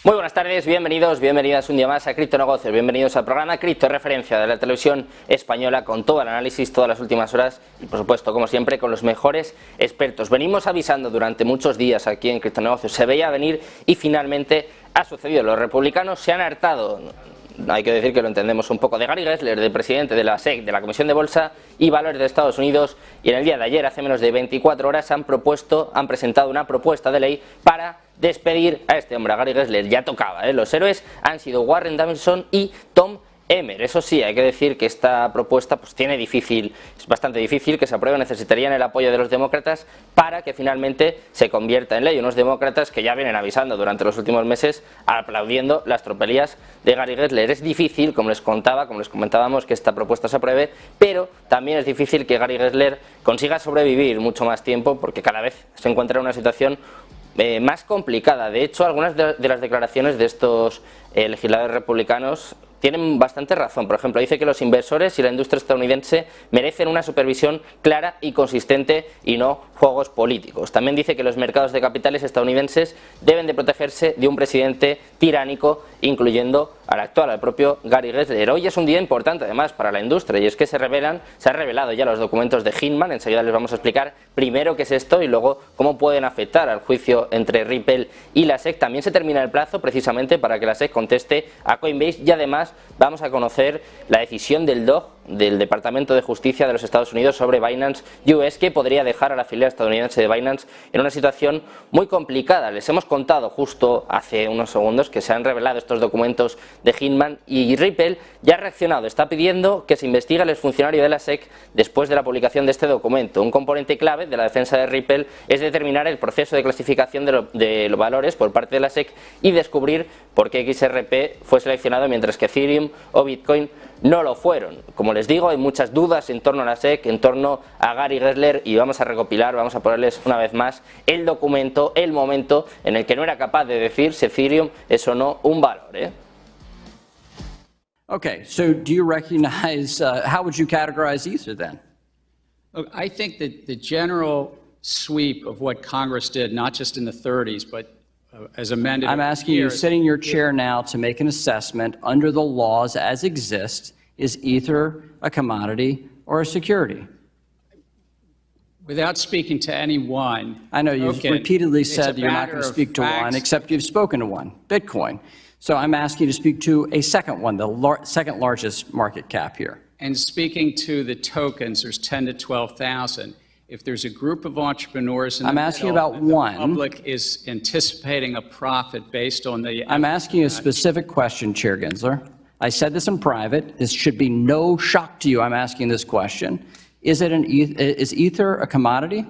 Muy buenas tardes, bienvenidas un día más a Criptonegocios, bienvenidos al programa Cripto Referencia de la televisión española con todo el análisis, todas las últimas horas y por supuesto, como siempre, con los mejores expertos. Venimos avisando durante muchos días aquí en Criptonegocios, se veía venir y finalmente ha sucedido. Los republicanos se han hartado, hay que decir que lo entendemos un poco, de Gary Gensler, del presidente de la SEC, de la Comisión de Bolsa y Valores de Estados Unidos, y en el día de ayer, hace menos de 24 horas, han presentado una propuesta de ley para despedir a este hombre, a Gary Gensler. Ya tocaba, ¿eh? Los héroes han sido Warren Davidson y Tom Emmer. Eso sí, hay que decir que esta propuesta pues es bastante difícil que se apruebe, necesitarían el apoyo de los demócratas para que finalmente se convierta en ley. Unos demócratas que ya vienen avisando durante los últimos meses, aplaudiendo las tropelías de Gary Gensler. Es difícil, como les comentábamos, que esta propuesta se apruebe, pero también es difícil que Gary Gensler consiga sobrevivir mucho más tiempo, porque cada vez se encuentra en una situación más complicada. De hecho, algunas de las declaraciones de estos legisladores republicanos tienen bastante razón. Por ejemplo, dice que los inversores y la industria estadounidense merecen una supervisión clara y consistente y no juegos políticos. También dice que los mercados de capitales estadounidenses deben de protegerse de un presidente tiránico, incluyendo al actual, al propio Gary Gensler. Hoy es un día importante además para la industria, y es que se han revelado ya los documentos de Hinman. Enseguida les vamos a explicar primero qué es esto y luego cómo pueden afectar al juicio entre Ripple y la SEC. También se termina el plazo precisamente para que la SEC conteste a Coinbase, y además vamos a conocer la decisión del DOJ, del Departamento de Justicia de los Estados Unidos, sobre Binance US, que podría dejar a la filial estadounidense de Binance en una situación muy complicada. Les hemos contado justo hace unos segundos que se han revelado estos documentos de Hinman, y Ripple ya ha reaccionado, está pidiendo que se investigue al exfuncionario de la SEC después de la publicación de este documento. Un componente clave de la defensa de Ripple es determinar el proceso de clasificación de los valores por parte de la SEC y descubrir por qué XRP fue seleccionado mientras que Ethereum o Bitcoin no lo fueron. Como les digo, hay muchas dudas en torno a la SEC, en torno a Gary Gensler, y vamos a recopilar, vamos a ponerles una vez más el documento, el momento en el que no era capaz de decir si Ethereum es o no un valor, Okay, so do you recognize, how would you categorize Ether then? Look, I think that the general sweep of what Congress did, not just in the 30s, but as amended. I'm asking you, sitting in your chair now, to make an assessment under the laws as exist. Is Ether a commodity or a security? Without speaking to anyone. I know you've repeatedly said you're not going to speak to one, except you've spoken to one, Bitcoin. So I'm asking you to speak to a second one, the second largest market cap here. And speaking to the tokens, there's 10 to 12,000. If there's a group of entrepreneurs in the public is anticipating a profit based on the... I'm asking you a specific question, Chair Gensler. I said this in private. This should be no shock to you. I'm asking this question. Is Ether a commodity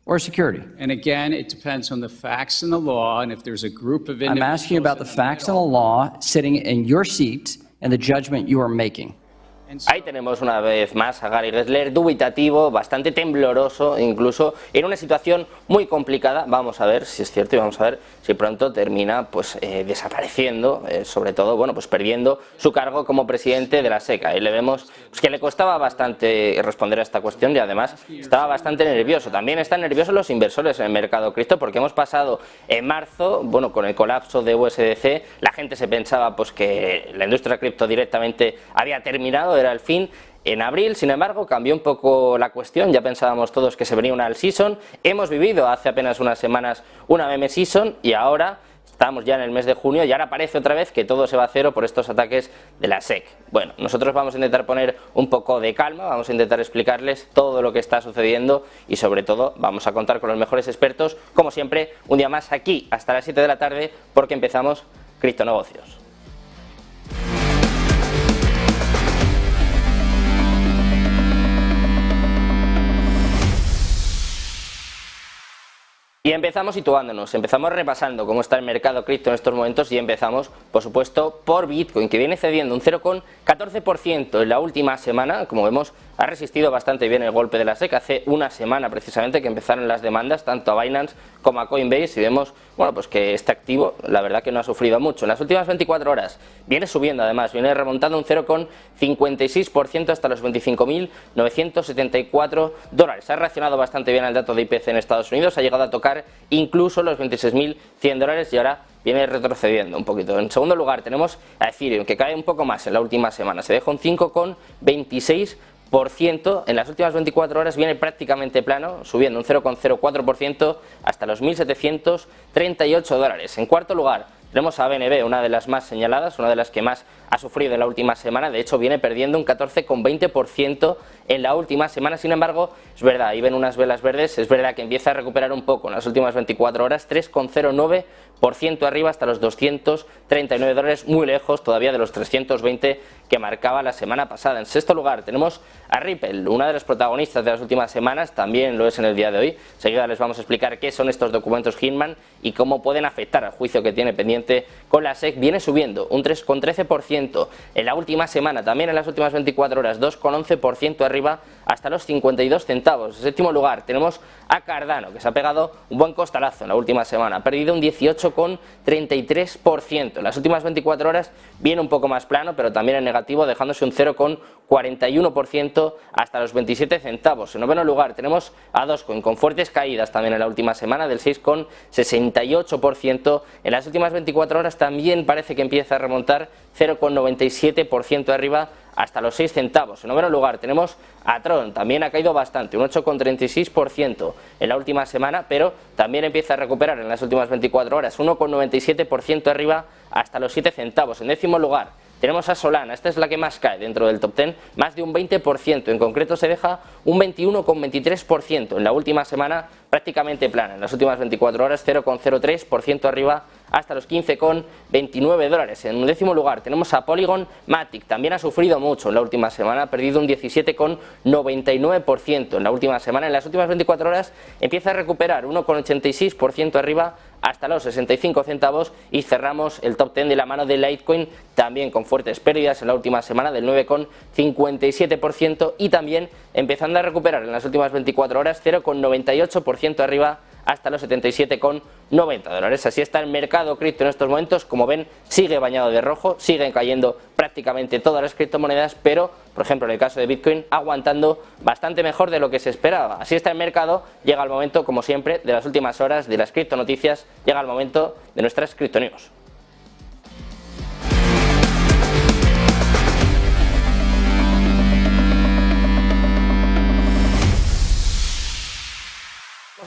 or a security? And again, it depends on the facts and the law, and if there's a group of individuals... I'm asking you about the facts and the law sitting in your seat and the judgment you are making. Ahí tenemos una vez más a Gary Gensler, dubitativo, bastante tembloroso, incluso en una situación muy complicada. Vamos a ver si es cierto y vamos a ver si pronto termina pues desapareciendo, sobre todo, bueno, pues perdiendo su cargo como presidente de la SEC. Ahí le vemos pues, que le costaba bastante responder a esta cuestión, y además estaba bastante nervioso. También están nerviosos los inversores en el mercado cripto, porque hemos pasado en marzo, bueno, con el colapso de USDC, la gente se pensaba pues que la industria cripto directamente había terminado, era el fin. En abril, sin embargo, cambió un poco la cuestión, ya pensábamos todos que se venía una all season, hemos vivido hace apenas unas semanas una meme season, y ahora estamos ya en el mes de junio y ahora parece otra vez que todo se va a cero por estos ataques de la SEC. Bueno, nosotros vamos a intentar poner un poco de calma, vamos a intentar explicarles todo lo que está sucediendo y sobre todo vamos a contar con los mejores expertos, como siempre, un día más aquí hasta las 7 de la tarde, porque empezamos Criptonegocios. Y empezamos situándonos, empezamos repasando cómo está el mercado cripto en estos momentos, y empezamos, por supuesto, por Bitcoin, que viene cediendo un 0,14% en la última semana. Como vemos, ha resistido bastante bien el golpe de la SEC. Hace una semana precisamente que empezaron las demandas tanto a Binance como a Coinbase, y vemos, bueno, pues que este activo la verdad que no ha sufrido mucho. En las últimas 24 horas viene subiendo, además, viene remontando un 0,56% hasta los 25.974 dólares. Ha reaccionado bastante bien al dato de IPC en Estados Unidos, ha llegado a tocar tocar incluso los 26.100 dólares y ahora viene retrocediendo un poquito. En segundo lugar tenemos a Ethereum, que cae un poco más en la última semana, se deja un 5,26%, en las últimas 24 horas viene prácticamente plano, subiendo un 0,04% hasta los 1.738 dólares. En cuarto lugar tenemos a BNB, una de las más señaladas, una de las que más ha sufrido en la última semana, de hecho viene perdiendo un 14,20% en la última semana, sin embargo, es verdad, ahí ven unas velas verdes, es verdad que empieza a recuperar un poco en las últimas 24 horas, 3,09% arriba hasta los 239 dólares, muy lejos todavía de los 320 que marcaba la semana pasada. En sexto lugar tenemos a Ripple, una de las protagonistas de las últimas semanas, también lo es en el día de hoy. Enseguida les vamos a explicar qué son estos documentos Hinman y cómo pueden afectar al juicio que tiene pendiente con la SEC. Viene subiendo un 3,13% en la última semana, también en las últimas 24 horas, 2,11% arriba hasta los 52 centavos. En séptimo lugar tenemos a Cardano, que se ha pegado un buen costalazo en la última semana, ha perdido un 18,33%. En las últimas 24 horas viene un poco más plano, pero también en negativo, dejándose un 0,41% hasta los 27 centavos. En noveno lugar tenemos a Dogecoin, con fuertes caídas también en la última semana, del 6,68%. En las últimas 24 horas también parece que empieza a remontar, 0,97% arriba hasta los 6 centavos. En noveno lugar tenemos a Tron, también ha caído bastante, un 8,36% en la última semana, pero también empieza a recuperar en las últimas 24 horas, 1,97% arriba hasta los 7 centavos. En décimo lugar tenemos a Solana, esta es la que más cae dentro del top 10, más de un 20%, en concreto se deja un 21,23% en la última semana, prácticamente plana, en las últimas 24 horas 0,03% arriba hasta los 15,29 dólares. En un décimo lugar tenemos a Polygon Matic, también ha sufrido mucho en la última semana, ha perdido un 17,99% en la última semana, en las últimas 24 horas empieza a recuperar 1,86% arriba hasta los 65 centavos y cerramos el top 10 de la mano de Litecoin, también con fuertes pérdidas en la última semana del 9,57% y también empezando a recuperar en las últimas 24 horas 0,98% arriba hasta los 77,90 dólares. Así está el mercado cripto en estos momentos. Como ven, sigue bañado de rojo, siguen cayendo prácticamente todas las criptomonedas, pero, por ejemplo, en el caso de Bitcoin, aguantando bastante mejor de lo que se esperaba. Así está el mercado. Llega el momento, como siempre, de las últimas horas de las criptonoticias, llega el momento de nuestras criptonews.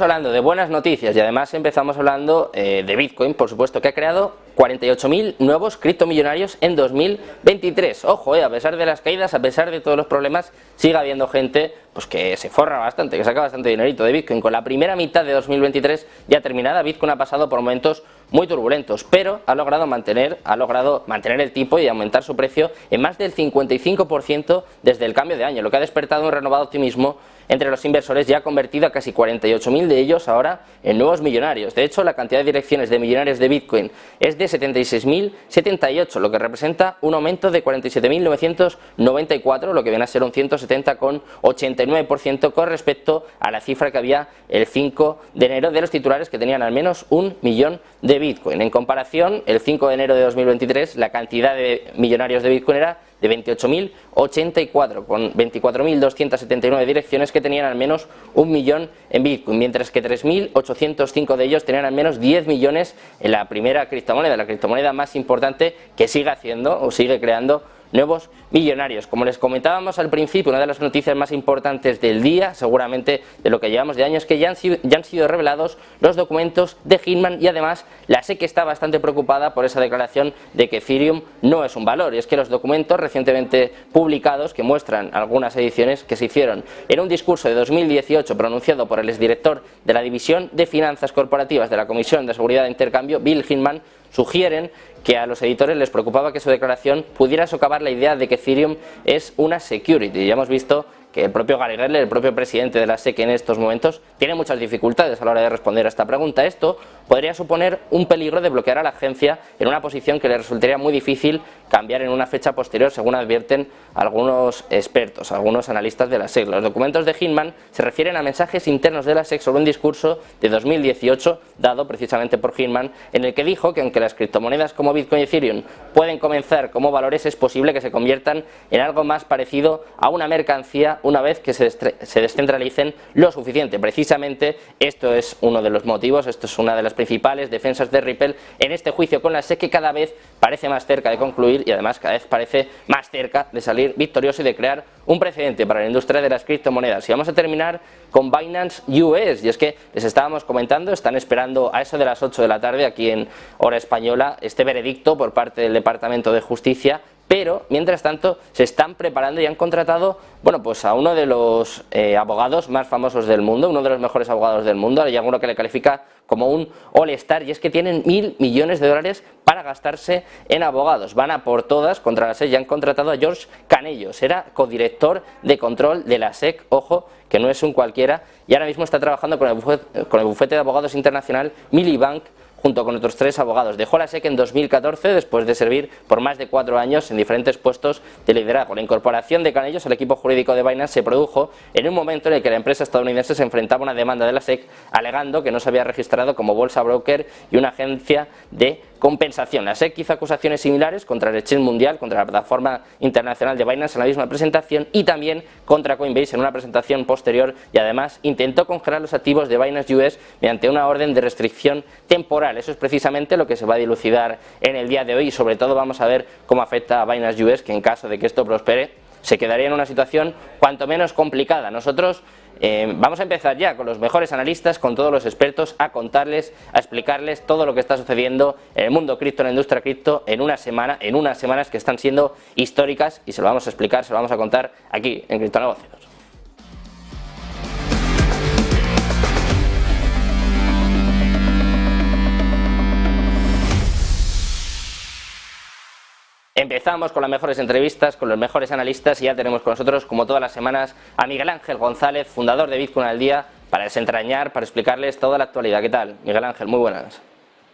Hablando de buenas noticias y además empezamos hablando de Bitcoin, por supuesto, que ha creado 48.000 nuevos criptomillonarios en 2023. Ojo, a pesar de las caídas, a pesar de todos los problemas, sigue habiendo gente pues que se forra bastante, que saca bastante dinerito de Bitcoin. Con la primera mitad de 2023 ya terminada, Bitcoin ha pasado por momentos muy turbulentos, pero ha logrado mantener el tipo y aumentar su precio en más del 55% desde el cambio de año, lo que ha despertado un renovado optimismo entre los inversores y ha convertido a casi 48.000 de ellos ahora en nuevos millonarios. De hecho, la cantidad de direcciones de millonarios de Bitcoin es de 76.078, lo que representa un aumento de 47.994, lo que viene a ser un 170,89% con respecto a la cifra que había el 5 de enero de los titulares que tenían al menos 1 millón de Bitcoin. En comparación, el 5 de enero de 2023 la cantidad de millonarios de Bitcoin era de 28.084, con 24.279 direcciones que tenían al menos 1 millón en Bitcoin, mientras que 3.805 de ellos tenían al menos 10 millones en la primera criptomoneda, la criptomoneda más importante que sigue haciendo o sigue creando nuevos millonarios. Como les comentábamos al principio, una de las noticias más importantes del día, seguramente de lo que llevamos de años, es que ya han sido revelados los documentos de Hinman y además la SEC está bastante preocupada por esa declaración de que Ethereum no es un valor. Y es que los documentos recientemente publicados, que muestran algunas ediciones que se hicieron en un discurso de 2018 pronunciado por el exdirector de la División de Finanzas Corporativas de la Comisión de Seguridad de Intercambio, Bill Hinman, sugieren que a los editores les preocupaba que su declaración pudiera socavar la idea de que Ethereum es una security. Ya hemos visto que el propio Gary Gensler, el propio presidente de la SEC en estos momentos, tiene muchas dificultades a la hora de responder a esta pregunta. Esto podría suponer un peligro de bloquear a la agencia en una posición que le resultaría muy difícil cambiar en una fecha posterior, según advierten algunos expertos, algunos analistas de la SEC. Los documentos de Hinman se refieren a mensajes internos de la SEC sobre un discurso de 2018 dado precisamente por Hinman, en el que dijo que aunque las criptomonedas como Bitcoin y Ethereum pueden comenzar como valores, es posible que se conviertan en algo más parecido a una mercancía moneda una vez que se descentralicen lo suficiente. Precisamente esto es uno de los motivos, esto es una de las principales defensas de Ripple en este juicio con la SEC, que cada vez parece más cerca de concluir y además cada vez parece más cerca de salir victorioso y de crear un precedente para la industria de las criptomonedas. Y vamos a terminar con Binance US, y es que les estábamos comentando, están esperando a eso de las 8 de la tarde aquí en hora española este veredicto por parte del Departamento de Justicia, pero mientras tanto se están preparando y han contratado, bueno, pues a uno de los abogados más famosos del mundo, uno de los mejores abogados del mundo. Hay alguno que le califica como un all-star, y es que tienen 1.000 millones de dólares para gastarse en abogados. Van a por todas contra la SEC y han contratado a George Canellos, era codirector de control de la SEC, ojo, que no es un cualquiera, y ahora mismo está trabajando con el bufete de abogados internacional Miliband, junto con otros 3 abogados. Dejó la SEC en 2014 después de servir por más de 4 años en diferentes puestos de liderazgo. La incorporación de Canellos al equipo jurídico de Binance se produjo en un momento en el que la empresa estadounidense se enfrentaba a una demanda de la SEC alegando que no se había registrado como bolsa broker y una agencia de compensación. La SEC hizo acusaciones similares contra el Exchange Mundial, contra la plataforma internacional de Binance en la misma presentación, y también contra Coinbase en una presentación posterior, y además intentó congelar los activos de Binance US mediante una orden de restricción temporal. Eso es precisamente lo que se va a dilucidar en el día de hoy, y sobre todo vamos a ver cómo afecta a Binance US, que en caso de que esto prospere se quedaría en una situación cuanto menos complicada. Nosotros vamos a empezar ya con los mejores analistas, con todos los expertos, a contarles, a explicarles todo lo que está sucediendo en el mundo cripto, en la industria cripto, en unas semanas que están siendo históricas, y se lo vamos a explicar, se lo vamos a contar aquí en Criptonegocios. Empezamos con las mejores entrevistas, con los mejores analistas, y ya tenemos con nosotros, como todas las semanas, a Miguel Ángel González, fundador de Bitcoin al Día, para desentrañar, para explicarles toda la actualidad. ¿Qué tal, Miguel Ángel? Muy buenas.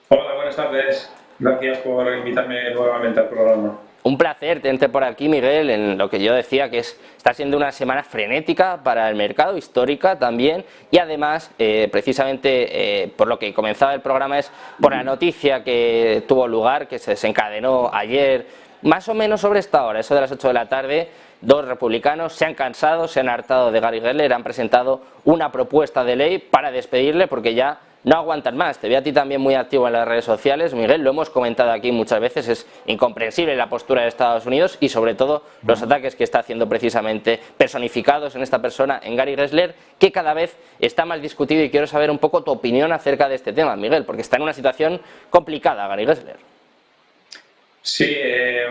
Hola, buenas tardes. Gracias por invitarme nuevamente al programa. Un placer tenerte por aquí, Miguel, en lo que yo decía que está siendo una semana frenética para el mercado, histórica también, y además, precisamente por lo que comenzaba el programa, es por la noticia que tuvo lugar, que se desencadenó ayer, más o menos sobre esta hora, eso de las 8 de la tarde. 2 republicanos se han cansado, se han hartado de Gary Gensler, han presentado una propuesta de ley para despedirle porque ya no aguantan más. Te veo a ti también muy activo en las redes sociales, Miguel, lo hemos comentado aquí muchas veces, es incomprensible la postura de Estados Unidos y sobre todo los ataques que está haciendo precisamente personificados en esta persona, en Gary Gensler, que cada vez está más discutido, y quiero saber un poco tu opinión acerca de este tema, Miguel, porque está en una situación complicada Gary Gensler. Sí,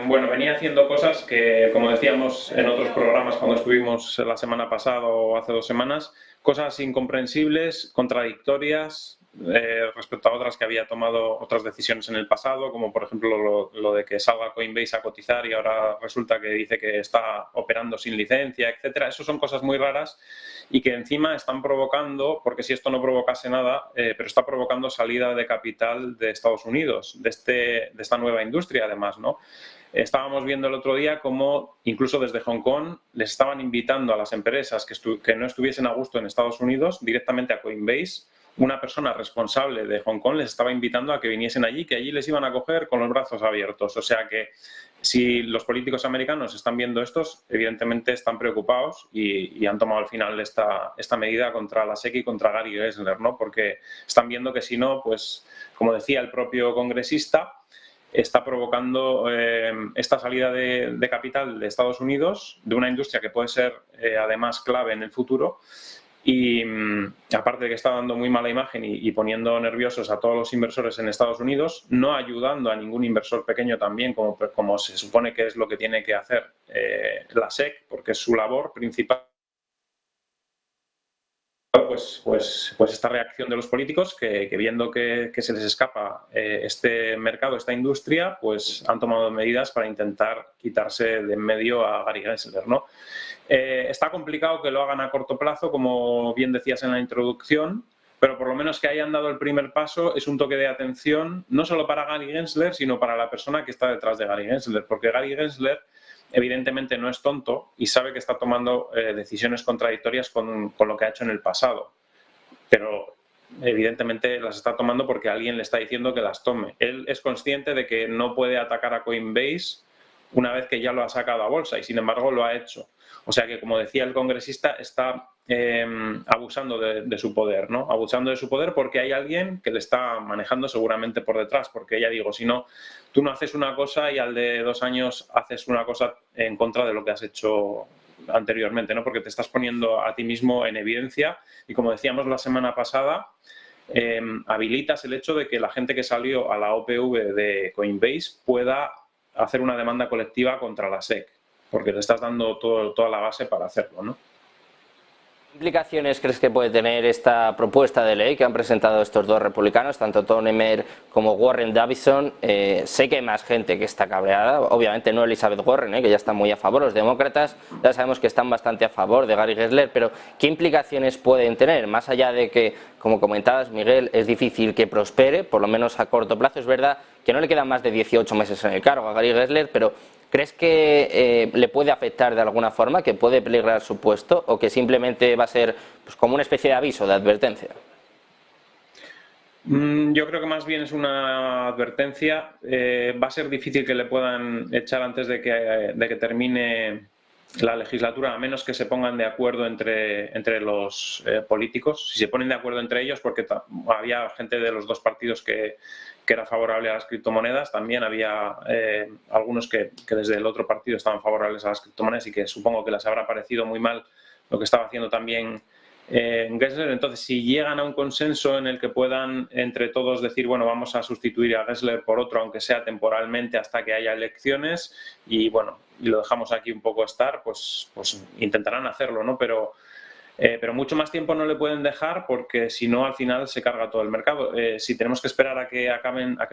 bueno, venía haciendo cosas que, como decíamos en otros programas cuando estuvimos la semana pasada o hace 2 semanas, cosas incomprensibles, contradictorias respecto a otras que había tomado otras decisiones en el pasado, como por ejemplo lo de que salga Coinbase a cotizar y ahora resulta que dice que está operando sin licencia, etcétera. Eso son cosas muy raras y que encima están provocando, porque si esto no provocase nada, pero está provocando salida de capital de Estados Unidos, de esta nueva industria además, ¿no? Estábamos viendo el otro día cómo incluso desde Hong Kong les estaban invitando a las empresas que no estuviesen a gusto en Estados Unidos directamente a Coinbase. Una persona responsable de Hong Kong les estaba invitando a que viniesen allí, que allí les iban a coger con los brazos abiertos. O sea que si los políticos americanos están viendo estos, evidentemente están preocupados y han tomado al final esta medida contra la SEC y contra Gary Gensler, ¿no? Porque están viendo que si no, pues como decía el propio congresista, está provocando esta salida de capital de Estados Unidos, de una industria que puede ser además clave en el futuro. Y aparte de que está dando muy mala imagen y poniendo nerviosos a todos los inversores en Estados Unidos, no ayudando a ningún inversor pequeño también, como se supone que es lo que tiene que hacer la SEC, porque es su labor principal. Pues esta reacción de los políticos que viendo que se les escapa este mercado, esta industria, pues han tomado medidas para intentar quitarse de en medio a Gary Gensler, ¿no? Está complicado que lo hagan a corto plazo, como bien decías en la introducción, pero por lo menos que hayan dado el primer paso es un toque de atención, no solo para Gary Gensler, sino para la persona que está detrás de Gary Gensler, porque Gary Gensler evidentemente no es tonto y sabe que está tomando decisiones contradictorias con lo que ha hecho en el pasado, pero evidentemente las está tomando porque alguien le está diciendo que las tome. Él es consciente de que no puede atacar a Coinbase una vez que ya lo ha sacado a bolsa, y sin embargo lo ha hecho. O sea que, como decía el congresista, está abusando de su poder, ¿no? Abusando de su poder porque hay alguien que le está manejando seguramente por detrás, porque ya digo, si no, tú no haces una cosa y al de 2 años haces una cosa en contra de lo que has hecho anteriormente, ¿no? Porque te estás poniendo a ti mismo en evidencia y, como decíamos la semana pasada, habilitas el hecho de que la gente que salió a la OPV de Coinbase pueda hacer una demanda colectiva contra la SEC, porque le estás dando toda la base para hacerlo, ¿no? ¿Qué implicaciones crees que puede tener esta propuesta de ley que han presentado estos dos republicanos, tanto Tony Mayer como Warren Davidson? Sé que hay más gente que está cabreada, obviamente no Elizabeth Warren, que ya está muy a favor, los demócratas ya sabemos que están bastante a favor de Gary Gensler, pero ¿qué implicaciones pueden tener? Más allá de que, como comentabas, Miguel, es difícil que prospere, por lo menos a corto plazo. Es verdad que no le quedan más de 18 meses en el cargo a Gary Gensler, pero ¿crees que le puede afectar de alguna forma, que puede peligrar su puesto, o que simplemente va a ser pues, como una especie de aviso, de advertencia? Yo creo que más bien es una advertencia. Va a ser difícil que le puedan echar antes de que termine la legislatura, a menos que se pongan de acuerdo entre los políticos. Si se ponen de acuerdo entre ellos, porque había gente de los dos partidos que era favorable a las criptomonedas, también había algunos que desde el otro partido estaban favorables a las criptomonedas y que supongo que les habrá parecido muy mal lo que estaba haciendo también Gensler. Entonces, si llegan a un consenso en el que puedan entre todos decir, bueno, vamos a sustituir a Gensler por otro, aunque sea temporalmente hasta que haya elecciones, y bueno, y lo dejamos aquí un poco estar, pues intentarán hacerlo, ¿no? Pero mucho más tiempo no le pueden dejar, porque si no, al final se carga todo el mercado. Si tenemos que esperar a que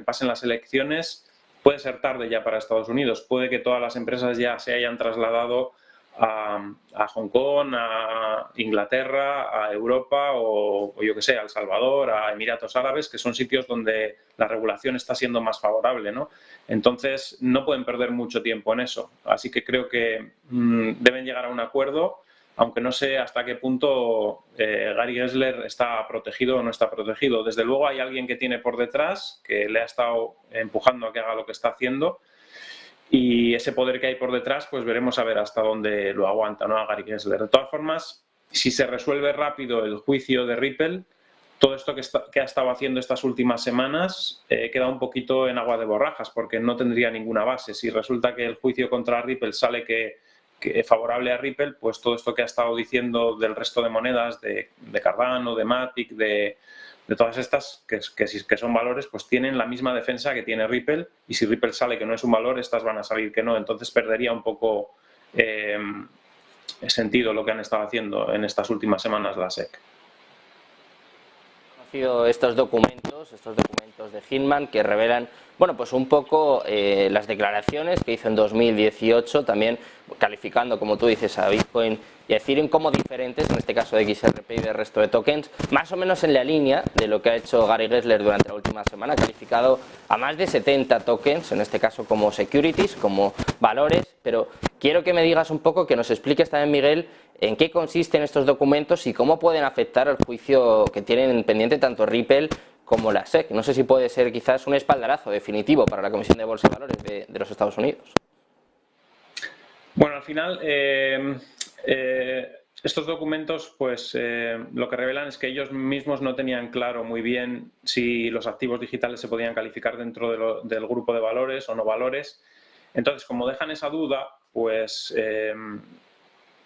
pasen las elecciones, puede ser tarde ya para Estados Unidos. Puede que todas las empresas ya se hayan trasladado a Hong Kong, a Inglaterra, a Europa o yo que sé, a El Salvador, a Emiratos Árabes, que son sitios donde la regulación está siendo más favorable, ¿no? Entonces, no pueden perder mucho tiempo en eso. Así que creo que deben llegar a un acuerdo, aunque no sé hasta qué punto Gary Gensler está protegido o no está protegido. Desde luego hay alguien que tiene por detrás, que le ha estado empujando a que haga lo que está haciendo, y ese poder que hay por detrás, pues veremos a ver hasta dónde lo aguanta, ¿no? A Gary Gensler. De todas formas, si se resuelve rápido el juicio de Ripple, todo esto que ha estado haciendo estas últimas semanas queda un poquito en agua de borrajas, porque no tendría ninguna base. Si resulta que el juicio contra Ripple sale que favorable a Ripple, pues todo esto que ha estado diciendo del resto de monedas, de Cardano, de Matic, de todas estas que son valores, pues tienen la misma defensa que tiene Ripple, y si Ripple sale que no es un valor, estas van a salir que no. Entonces perdería un poco sentido lo que han estado haciendo en estas últimas semanas la SEC. Estos documentos de Hinman que revelan, bueno, pues un poco las declaraciones que hizo en 2018, también calificando, como tú dices, a Bitcoin y a Ethereum como diferentes, en este caso de XRP y del resto de tokens, más o menos en la línea de lo que ha hecho Gary Gensler durante la última semana, calificado a más de 70 tokens, en este caso como securities, como valores. Pero quiero que me digas un poco, que nos expliques también, Miguel, en qué consisten estos documentos y cómo pueden afectar al juicio que tienen pendiente tanto Ripple como la SEC. No sé si puede ser quizás un espaldarazo definitivo para la Comisión de Bolsa y Valores de los Estados Unidos. Bueno, al final estos documentos, pues lo que revelan es que ellos mismos no tenían claro muy bien si los activos digitales se podían calificar dentro del grupo de valores o no valores. Entonces, como dejan esa duda, pues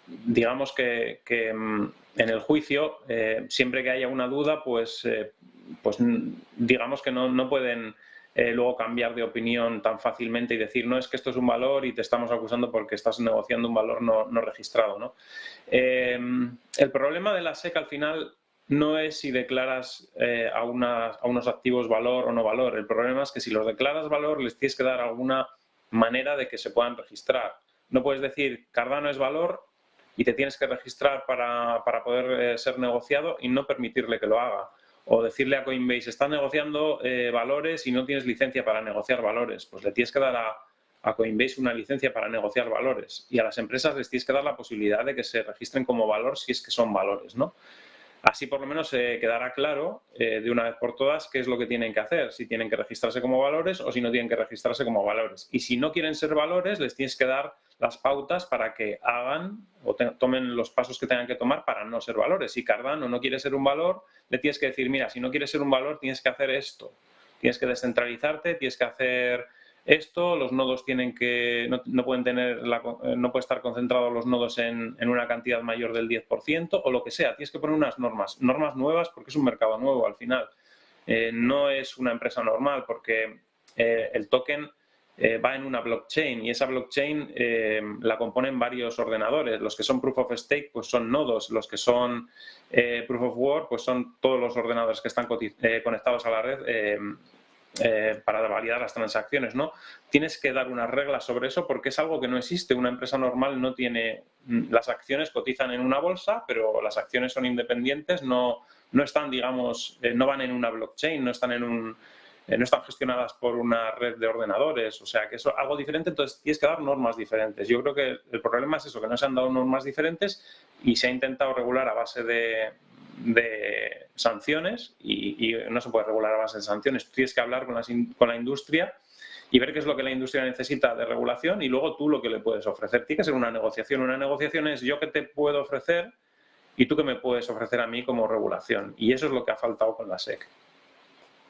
digamos que en el juicio, siempre que haya una duda, pues digamos que no pueden luego cambiar de opinión tan fácilmente y decir, no, es que esto es un valor y te estamos acusando porque estás negociando un valor no registrado, ¿no? El problema de la SEC al final no es si declaras a unos activos valor o no valor. El problema es que si los declaras valor, les tienes que dar alguna manera de que se puedan registrar. No puedes decir Cardano es valor y te tienes que registrar para poder ser negociado y no permitirle que lo haga. O decirle a Coinbase, estás negociando valores y no tienes licencia para negociar valores. Pues le tienes que dar a Coinbase una licencia para negociar valores. Y a las empresas les tienes que dar la posibilidad de que se registren como valor si es que son valores, ¿no? Así por lo menos quedará claro de una vez por todas qué es lo que tienen que hacer, si tienen que registrarse como valores o si no tienen que registrarse como valores. Y si no quieren ser valores, les tienes que dar las pautas para que hagan o tomen los pasos que tengan que tomar para no ser valores. Si Cardano no quiere ser un valor, le tienes que decir, mira, si no quieres ser un valor, tienes que hacer esto. Tienes que descentralizarte, tienes que hacer esto, los nodos tienen que, no pueden tener, no puede estar concentrados los nodos en una cantidad mayor del 10% o lo que sea. Tienes que poner unas normas nuevas porque es un mercado nuevo al final. No es una empresa normal porque el token va en una blockchain y esa blockchain la componen varios ordenadores. Los que son Proof of Stake pues son nodos, los que son Proof of Work pues son todos los ordenadores que están conectados a la red para validar las transacciones, ¿no? Tienes que dar unas reglas sobre eso porque es algo que no existe. Una empresa normal no tiene... Las acciones cotizan en una bolsa, pero las acciones son independientes, no están, digamos, no van en una blockchain, no están gestionadas por una red de ordenadores, o sea, que eso es algo diferente, entonces tienes que dar normas diferentes. Yo creo que el problema es eso, que no se han dado normas diferentes y se ha intentado regular a base de sanciones y no se puede regular a base de sanciones. Tú tienes que hablar con la industria y ver qué es lo que la industria necesita de regulación y luego tú lo que le puedes ofrecer. Tiene que ser una negociación. Una negociación es yo qué te puedo ofrecer y tú qué me puedes ofrecer a mí como regulación. Y eso es lo que ha faltado con la SEC.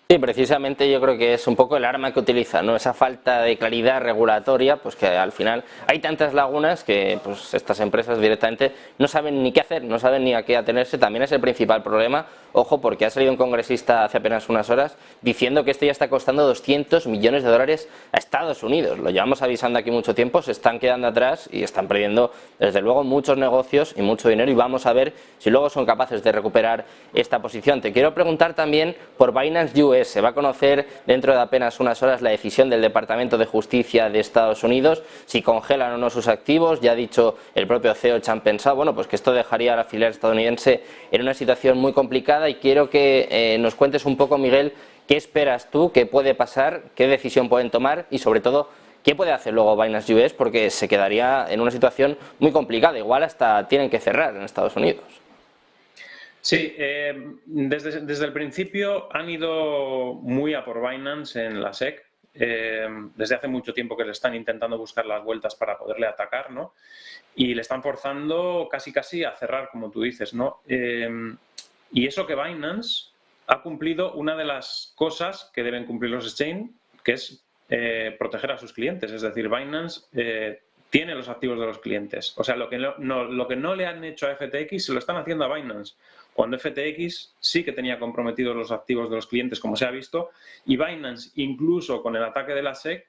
Sí, precisamente yo creo que es un poco el arma que utiliza, ¿no? Esa falta de claridad regulatoria, pues que al final hay tantas lagunas que pues estas empresas directamente no saben ni qué hacer, no saben ni a qué atenerse. También es el principal problema, ojo, porque ha salido un congresista hace apenas unas horas diciendo que esto ya está costando 200 millones de dólares a Estados Unidos. Lo llevamos avisando aquí mucho tiempo, se están quedando atrás y están perdiendo desde luego muchos negocios y mucho dinero y vamos a ver si luego son capaces de recuperar esta posición. Te quiero preguntar también por Binance US. Se va a conocer dentro de apenas unas horas la decisión del Departamento de Justicia de Estados Unidos, si congelan o no sus activos. Ya ha dicho el propio CEO Chan Pensado, bueno, pues que esto dejaría a la filial estadounidense en una situación muy complicada y quiero que nos cuentes un poco, Miguel, qué esperas tú, qué puede pasar, qué decisión pueden tomar y sobre todo qué puede hacer luego Binance US porque se quedaría en una situación muy complicada, igual hasta tienen que cerrar en Estados Unidos. Sí, desde el principio han ido muy a por Binance en la SEC. Desde hace mucho tiempo que le están intentando buscar las vueltas para poderle atacar, ¿no? Y le están forzando casi a cerrar, como tú dices, ¿no? Y eso que Binance ha cumplido una de las cosas que deben cumplir los exchange, que es proteger a sus clientes. Es decir, Binance tiene los activos de los clientes. O sea, lo que no le han hecho a FTX se lo están haciendo a Binance. Cuando FTX sí que tenía comprometidos los activos de los clientes, como se ha visto, y Binance, incluso con el ataque de la SEC,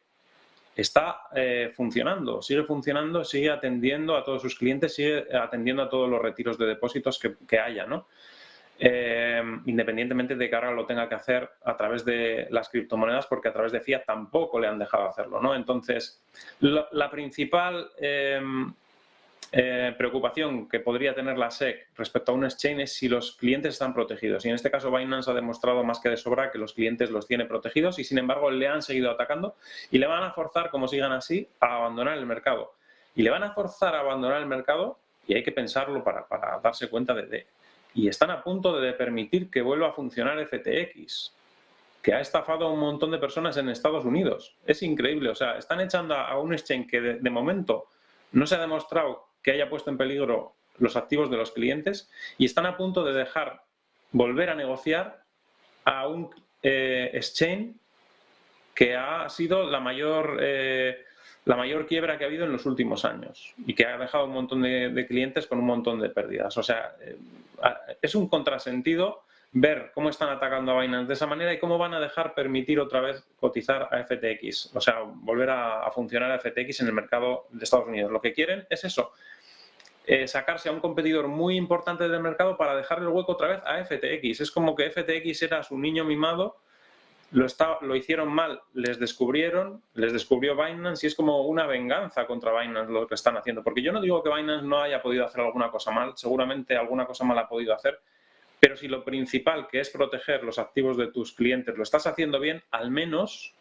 está funcionando, sigue atendiendo a todos sus clientes, sigue atendiendo a todos los retiros de depósitos que haya, ¿no? Independientemente de que ahora lo tenga que hacer a través de las criptomonedas, porque a través de fiat tampoco le han dejado hacerlo, ¿no? Entonces, la principal preocupación que podría tener la SEC respecto a un exchange es si los clientes están protegidos. Y en este caso Binance ha demostrado más que de sobra que los clientes los tiene protegidos y sin embargo le han seguido atacando y le van a forzar, como sigan así, a abandonar el mercado. Y le van a forzar a abandonar el mercado y hay que pensarlo para darse cuenta y están a punto de permitir que vuelva a funcionar FTX, que ha estafado a un montón de personas en Estados Unidos. Es increíble, o sea, están echando a un exchange que de momento no se ha demostrado que haya puesto en peligro los activos de los clientes y están a punto de dejar volver a negociar a un exchange que ha sido la mayor quiebra que ha habido en los últimos años y que ha dejado un montón de clientes con un montón de pérdidas. O sea, es un contrasentido ver cómo están atacando a Binance de esa manera y cómo van a dejar permitir otra vez cotizar a FTX. O sea, volver a funcionar a FTX en el mercado de Estados Unidos. Lo que quieren es eso, sacarse a un competidor muy importante del mercado para dejarle el hueco otra vez a FTX. Es como que FTX era su niño mimado, lo hicieron mal, les descubrió Binance y es como una venganza contra Binance lo que están haciendo. Porque yo no digo que Binance no haya podido hacer alguna cosa mal, seguramente alguna cosa mal ha podido hacer, pero si lo principal, que es proteger los activos de tus clientes, lo estás haciendo bien, al menos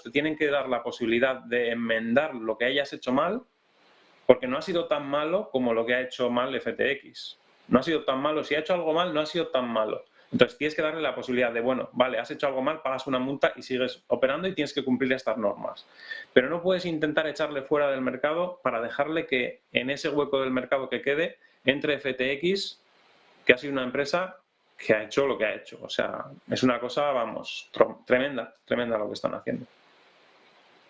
te tienen que dar la posibilidad de enmendar lo que hayas hecho mal, porque no ha sido tan malo como lo que ha hecho mal FTX. no ha sido tan malo. Si ha hecho algo mal, no ha sido tan malo. Entonces tienes que darle la posibilidad de, bueno, vale, has hecho algo mal, pagas una multa y sigues operando y tienes que cumplir estas normas. Pero no puedes intentar echarle fuera del mercado para dejarle que en ese hueco del mercado que quede entre FTX, que ha sido una empresa que ha hecho lo que ha hecho. O sea, es una cosa, vamos, tremenda, tremenda lo que están haciendo.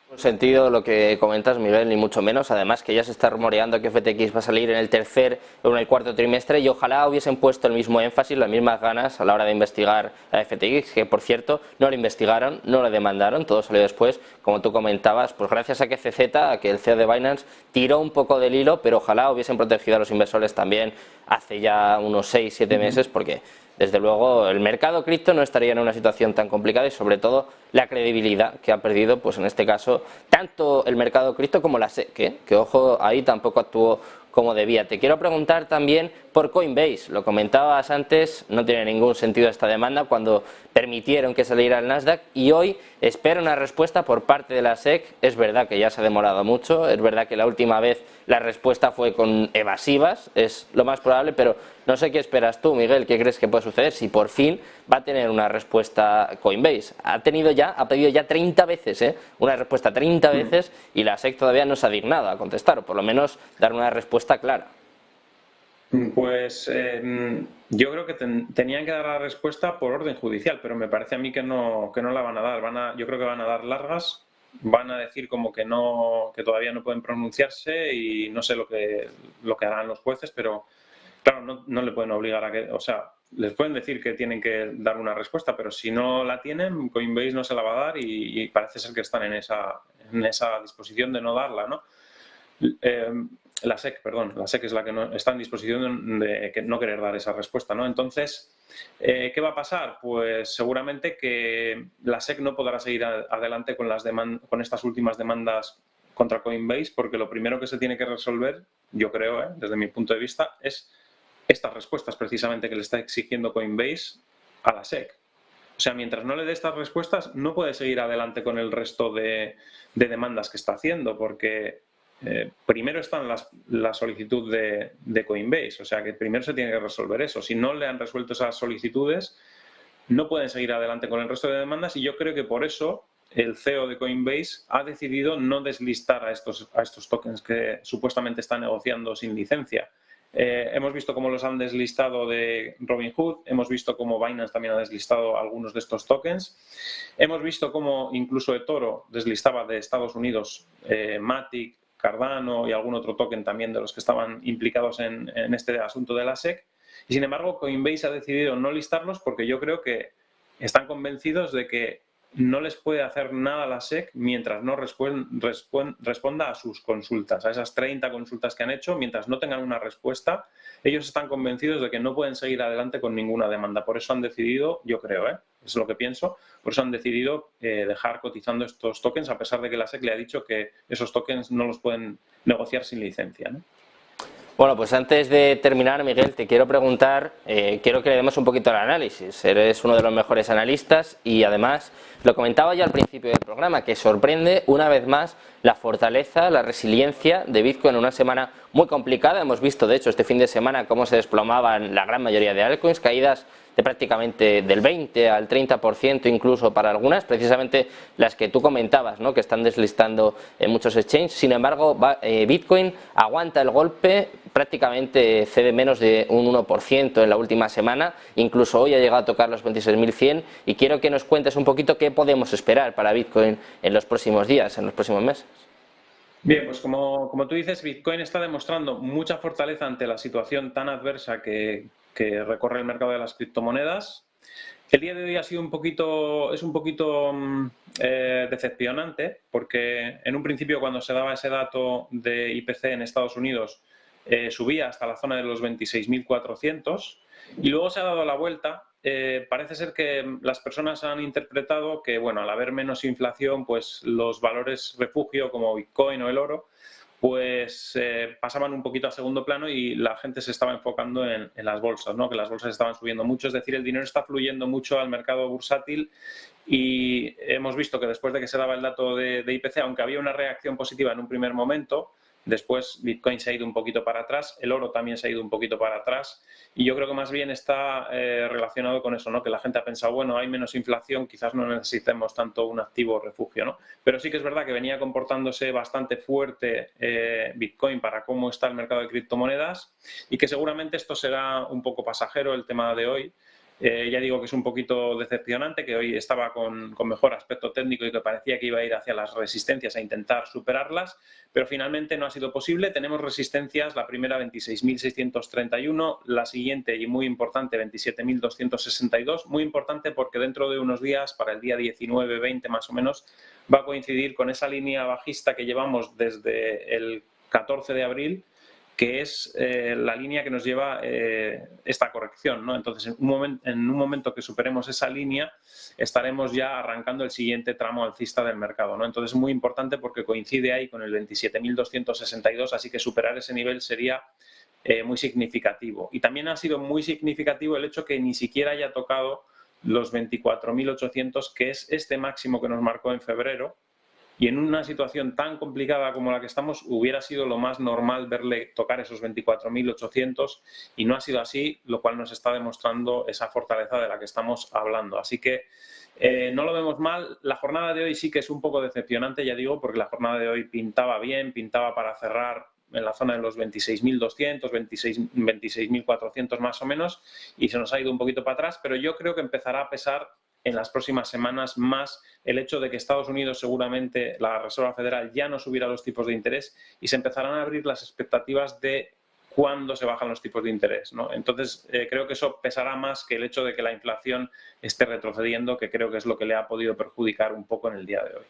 En sentido lo que comentas, Miguel, ni mucho menos. Además que ya se está rumoreando que FTX va a salir en el tercer o en el cuarto trimestre y ojalá hubiesen puesto el mismo énfasis, las mismas ganas a la hora de investigar a FTX, que por cierto no lo investigaron, no lo demandaron, todo salió después, como tú comentabas, pues gracias a que CZ, a que el CEO de Binance tiró un poco del hilo, pero ojalá hubiesen protegido a los inversores también hace ya unos 6-7 meses, porque desde luego el mercado cripto no estaría en una situación tan complicada y sobre todo la credibilidad que ha perdido, pues en este caso, tanto el mercado cripto como la SEC, que ojo, ahí tampoco actuó como debía. Te quiero preguntar también por Coinbase, lo comentabas antes, no tiene ningún sentido esta demanda cuando permitieron que saliera el Nasdaq y hoy espera una respuesta por parte de la SEC. Es verdad que ya se ha demorado mucho, es verdad que la última vez la respuesta fue con evasivas, es lo más probable, pero no sé qué esperas tú, Miguel, qué crees que puede suceder si por fin va a tener una respuesta Coinbase. Ha pedido ya 30 veces, una respuesta 30 veces y la SEC todavía no se ha dignado a contestar, o por lo menos dar una respuesta clara. Pues yo creo que tenían que dar la respuesta por orden judicial, pero me parece a mí que no la van a dar. Yo creo que van a dar largas, van a decir como que todavía no pueden pronunciarse y no sé lo que harán los jueces, pero claro, no le pueden obligar a que, o sea, les pueden decir que tienen que dar una respuesta, pero si no la tienen, Coinbase no se la va a dar y parece ser que están en esa disposición de no darla, ¿no? La SEC es la que no está en disposición de no querer dar esa respuesta, ¿no? Entonces, ¿qué va a pasar? Pues seguramente que la SEC no podrá seguir adelante con estas últimas demandas contra Coinbase, porque lo primero que se tiene que resolver, yo creo, desde mi punto de vista, es estas respuestas precisamente que le está exigiendo Coinbase a la SEC. O sea, mientras no le dé estas respuestas, no puede seguir adelante con el resto de demandas que está haciendo, porque primero está la solicitud de Coinbase, o sea que primero se tiene que resolver eso. Si no le han resuelto esas solicitudes, no pueden seguir adelante con el resto de demandas y yo creo que por eso el CEO de Coinbase ha decidido no deslistar a estos tokens que supuestamente está negociando sin licencia. Hemos visto cómo los han deslistado de Robinhood, hemos visto cómo Binance también ha deslistado algunos de estos tokens, hemos visto cómo incluso eToro deslistaba de Estados Unidos Matic, Cardano y algún otro token también de los que estaban implicados en este asunto de la SEC. Y sin embargo, Coinbase ha decidido no listarlos porque yo creo que están convencidos de que no les puede hacer nada la SEC mientras no responda a sus consultas, a esas 30 consultas que han hecho. Mientras no tengan una respuesta, ellos están convencidos de que no pueden seguir adelante con ninguna demanda. Por eso han decidido, yo creo, es lo que pienso, por eso han decidido dejar cotizando estos tokens, a pesar de que la SEC le ha dicho que esos tokens no los pueden negociar sin licencia, ¿no? Bueno, pues antes de terminar, Miguel, te quiero preguntar, quiero que le demos un poquito al análisis. Eres uno de los mejores analistas y además, lo comentaba ya al principio del programa, que sorprende una vez más la fortaleza, la resiliencia de Bitcoin en una semana muy complicada. Hemos visto, de hecho, este fin de semana cómo se desplomaban la gran mayoría de altcoins, caídas de prácticamente del 20 al 30% incluso para algunas, precisamente las que tú comentabas, ¿no?, que están deslistando en muchos exchanges. Sin embargo, Bitcoin aguanta el golpe, prácticamente cede menos de un 1% en la última semana, incluso hoy ha llegado a tocar los 26.100 y quiero que nos cuentes un poquito qué podemos esperar para Bitcoin en los próximos días, en los próximos meses. Bien, pues como tú dices, Bitcoin está demostrando mucha fortaleza ante la situación tan adversa que recorre el mercado de las criptomonedas. El día de hoy es un poquito decepcionante porque en un principio cuando se daba ese dato de IPC en Estados Unidos subía hasta la zona de los 26.400 y luego se ha dado la vuelta. Parece ser que las personas han interpretado que, bueno, al haber menos inflación, pues los valores refugio como Bitcoin o el oro pues pasaban un poquito a segundo plano y la gente se estaba enfocando en las bolsas, ¿no?, que las bolsas estaban subiendo mucho, es decir, el dinero está fluyendo mucho al mercado bursátil y hemos visto que después de que se daba el dato de IPC, aunque había una reacción positiva en un primer momento, Después Bitcoin se ha ido un poquito para atrás, el oro también se ha ido un poquito para atrás y yo creo que más bien está relacionado con eso, ¿no? Que la gente ha pensado, bueno, hay menos inflación, quizás no necesitemos tanto un activo refugio, ¿no? Pero sí que es verdad que venía comportándose bastante fuerte Bitcoin para cómo está el mercado de criptomonedas y que seguramente esto será un poco pasajero el tema de hoy. Ya digo que es un poquito decepcionante, que hoy estaba con mejor aspecto técnico y que parecía que iba a ir hacia las resistencias a intentar superarlas, pero finalmente no ha sido posible. Tenemos resistencias, la primera 26.631, la siguiente y muy importante 27.262, muy importante porque dentro de unos días, para el día 19-20 más o menos, va a coincidir con esa línea bajista que llevamos desde el 14 de abril, que es la línea que nos lleva esta corrección, ¿no? Entonces, en un momento que superemos esa línea, estaremos ya arrancando el siguiente tramo alcista del mercado, ¿no? Entonces, es muy importante porque coincide ahí con el 27.262, así que superar ese nivel sería muy significativo. Y también ha sido muy significativo el hecho que ni siquiera haya tocado los 24.800, que es este máximo que nos marcó en febrero. Y en una situación tan complicada como la que estamos, hubiera sido lo más normal verle tocar esos 24.800 y no ha sido así, lo cual nos está demostrando esa fortaleza de la que estamos hablando. Así que no lo vemos mal. La jornada de hoy sí que es un poco decepcionante, ya digo, porque la jornada de hoy pintaba bien, pintaba para cerrar en la zona de los 26.200, 26.400 más o menos, y se nos ha ido un poquito para atrás, pero yo creo que empezará a pesar en las próximas semanas más el hecho de que Estados Unidos seguramente, la Reserva Federal, ya no subirá los tipos de interés y se empezarán a abrir las expectativas de cuándo se bajan los tipos de interés, ¿no? Entonces, creo que eso pesará más que el hecho de que la inflación esté retrocediendo, que creo que es lo que le ha podido perjudicar un poco en el día de hoy.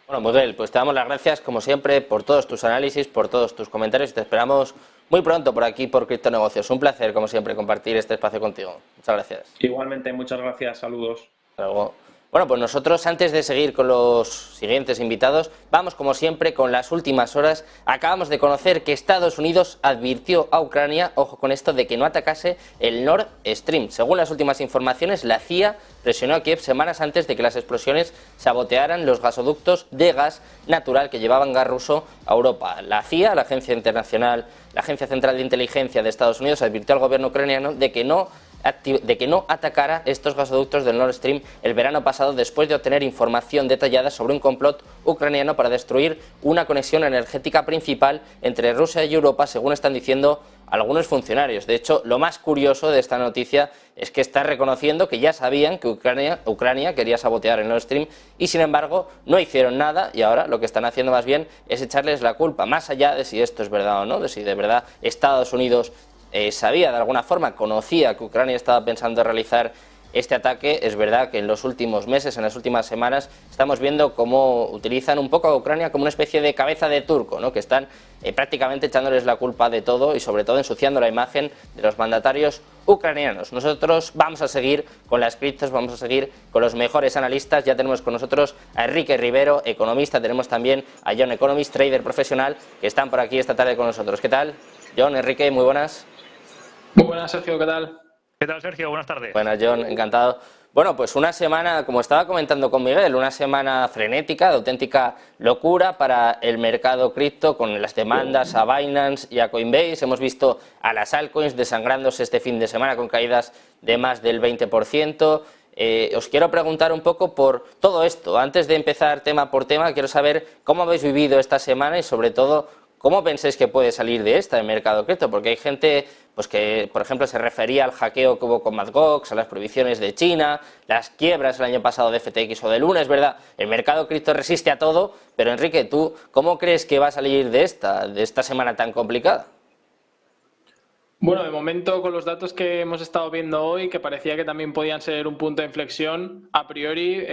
Bueno, Miguel, pues te damos las gracias, como siempre, por todos tus análisis, por todos tus comentarios y te esperamos muy pronto por aquí, por Criptonegocios. Un placer, como siempre, compartir este espacio contigo. Muchas gracias. Igualmente, muchas gracias. Saludos. Hasta luego. Bueno, pues nosotros, antes de seguir con los siguientes invitados, vamos como siempre con las últimas horas. Acabamos de conocer que Estados Unidos advirtió a Ucrania, ojo con esto, de que no atacase el Nord Stream. Según las últimas informaciones, la CIA presionó a Kiev semanas antes de que las explosiones sabotearan los gasoductos de gas natural que llevaban gas ruso a Europa. La CIA, la Agencia Central de Inteligencia de Estados Unidos, advirtió al gobierno ucraniano de que no atacara estos gasoductos del Nord Stream el verano pasado, después de obtener información detallada sobre un complot ucraniano para destruir una conexión energética principal entre Rusia y Europa, según están diciendo algunos funcionarios. De hecho, lo más curioso de esta noticia es que está reconociendo que ya sabían que Ucrania quería sabotear el Nord Stream y, sin embargo, no hicieron nada, y ahora lo que están haciendo más bien es echarles la culpa, más allá de si esto es verdad o no, de si de verdad Estados Unidos sabía, de alguna forma, conocía que Ucrania estaba pensando en realizar este ataque. Es verdad que en los últimos meses, en las últimas semanas, estamos viendo cómo utilizan un poco a Ucrania como una especie de cabeza de turco, ¿no? Que están prácticamente echándoles la culpa de todo y sobre todo ensuciando la imagen de los mandatarios ucranianos. Nosotros vamos a seguir con las criptos, vamos a seguir con los mejores analistas. Ya tenemos con nosotros a Enrique Rivero, economista, tenemos también a John Economist, trader profesional, que están por aquí esta tarde con nosotros. ¿Qué tal? John, Enrique, muy buenas. Muy buenas, Sergio, ¿qué tal? ¿Qué tal, Sergio? Buenas tardes. Buenas, John, encantado. Bueno, pues una semana, como estaba comentando con Miguel, una semana frenética, de auténtica locura para el mercado cripto, con las demandas a Binance y a Coinbase. Hemos visto a las altcoins desangrándose este fin de semana con caídas de más del 20%. Os quiero preguntar un poco por todo esto. Antes de empezar tema por tema, quiero saber cómo habéis vivido esta semana y, sobre todo, ¿cómo pensáis que puede salir de esta el mercado cripto? Porque hay gente pues que, por ejemplo, se refería al hackeo que hubo con Mt. Gox, a las prohibiciones de China, las quiebras el año pasado de FTX o de Luna. Es verdad, el mercado cripto resiste a todo, pero Enrique, ¿tú cómo crees que va a salir de esta semana tan complicada? Bueno, de momento, con los datos que hemos estado viendo hoy, que parecía que también podían ser un punto de inflexión, a priori,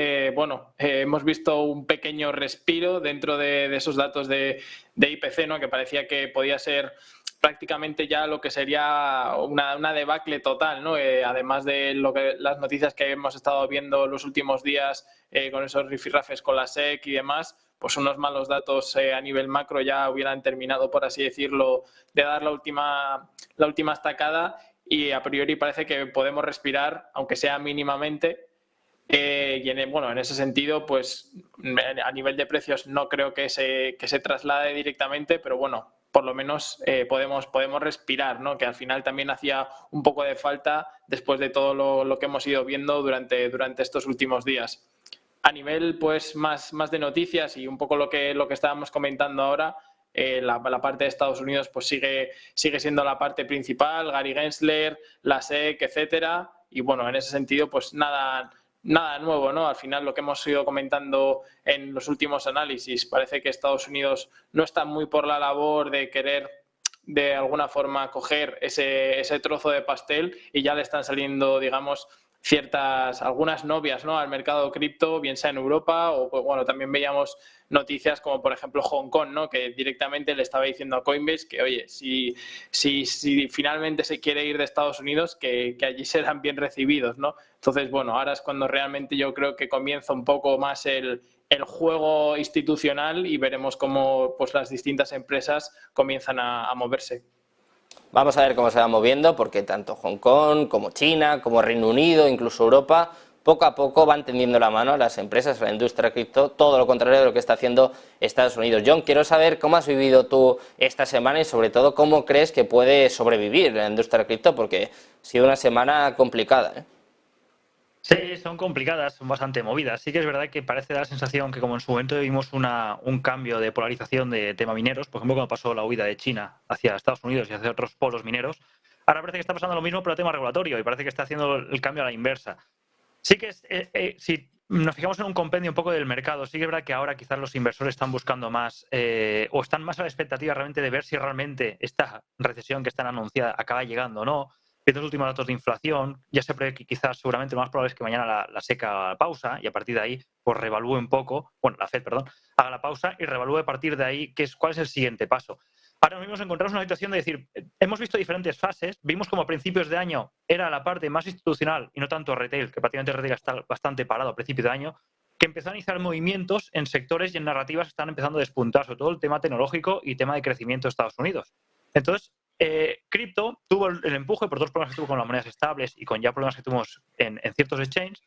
hemos visto un pequeño respiro dentro de esos datos de IPC, ¿no? Que parecía que podía ser prácticamente ya lo que sería una debacle total, ¿no? Además de las noticias que hemos estado viendo los últimos días con esos rifirrafes con la SEC y demás, pues unos malos datos a nivel macro ya hubieran terminado, por así decirlo, de dar la última estacada, y a priori parece que podemos respirar, aunque sea mínimamente, En ese sentido, pues a nivel de precios no creo que se traslade directamente, pero bueno, por lo menos podemos respirar, ¿no? Que al final también hacía un poco de falta después de todo lo que hemos ido viendo durante estos últimos días. A nivel pues más de noticias y un poco lo que estábamos comentando ahora, la parte de Estados Unidos pues sigue siendo la parte principal, Gary Gensler, la SEC, etcétera, y bueno, en ese sentido pues nada nuevo, ¿no? Al final lo que hemos ido comentando en los últimos análisis, parece que Estados Unidos no está muy por la labor de querer de alguna forma coger ese trozo de pastel y ya le están saliendo, digamos, algunas novias, ¿no? Al mercado cripto, bien sea en Europa o, pues, bueno, también veíamos noticias como por ejemplo Hong Kong, ¿no? Que directamente le estaba diciendo a Coinbase que, oye, si finalmente se quiere ir de Estados Unidos, que allí serán bien recibidos, ¿no? Entonces, bueno, ahora es cuando realmente yo creo que comienza un poco más el juego institucional y veremos cómo pues, las distintas empresas comienzan a moverse. Vamos a ver cómo se va moviendo, porque tanto Hong Kong como China, como Reino Unido, incluso Europa, poco a poco van tendiendo la mano a las empresas, a la industria cripto, todo lo contrario de lo que está haciendo Estados Unidos. John, quiero saber cómo has vivido tú esta semana y sobre todo cómo crees que puede sobrevivir la industria cripto, porque ha sido una semana complicada, ¿eh? Sí, son complicadas, son bastante movidas. Sí que es verdad que parece dar la sensación que como en su momento vimos un cambio de polarización de tema mineros, por ejemplo cuando pasó la huida de China hacia Estados Unidos y hacia otros polos mineros, ahora parece que está pasando lo mismo pero a tema regulatorio y parece que está haciendo el cambio a la inversa. Sí que si nos fijamos en un compendio un poco del mercado, sí que es verdad que ahora quizás los inversores están buscando más o están más a la expectativa realmente de ver si realmente esta recesión que están anunciada acaba llegando o no. Viendo los últimos datos de inflación, ya se prevé que quizás seguramente lo más probable es que mañana la SEC haga la pausa y a partir de ahí pues revalúe un poco, bueno, la FED, perdón, haga la pausa y revalúe a partir de ahí cuál es el siguiente paso. Ahora mismo nos encontramos en una situación de decir, hemos visto diferentes fases, vimos como a principios de año era la parte más institucional y no tanto retail, que prácticamente retail está bastante parado a principios de año, que empezó a iniciar movimientos en sectores y en narrativas que están empezando a despuntar, sobre todo el tema tecnológico y tema de crecimiento de Estados Unidos. Entonces, cripto tuvo el empuje por dos problemas que tuvo con las monedas estables y con ya problemas que tuvimos en ciertos exchanges,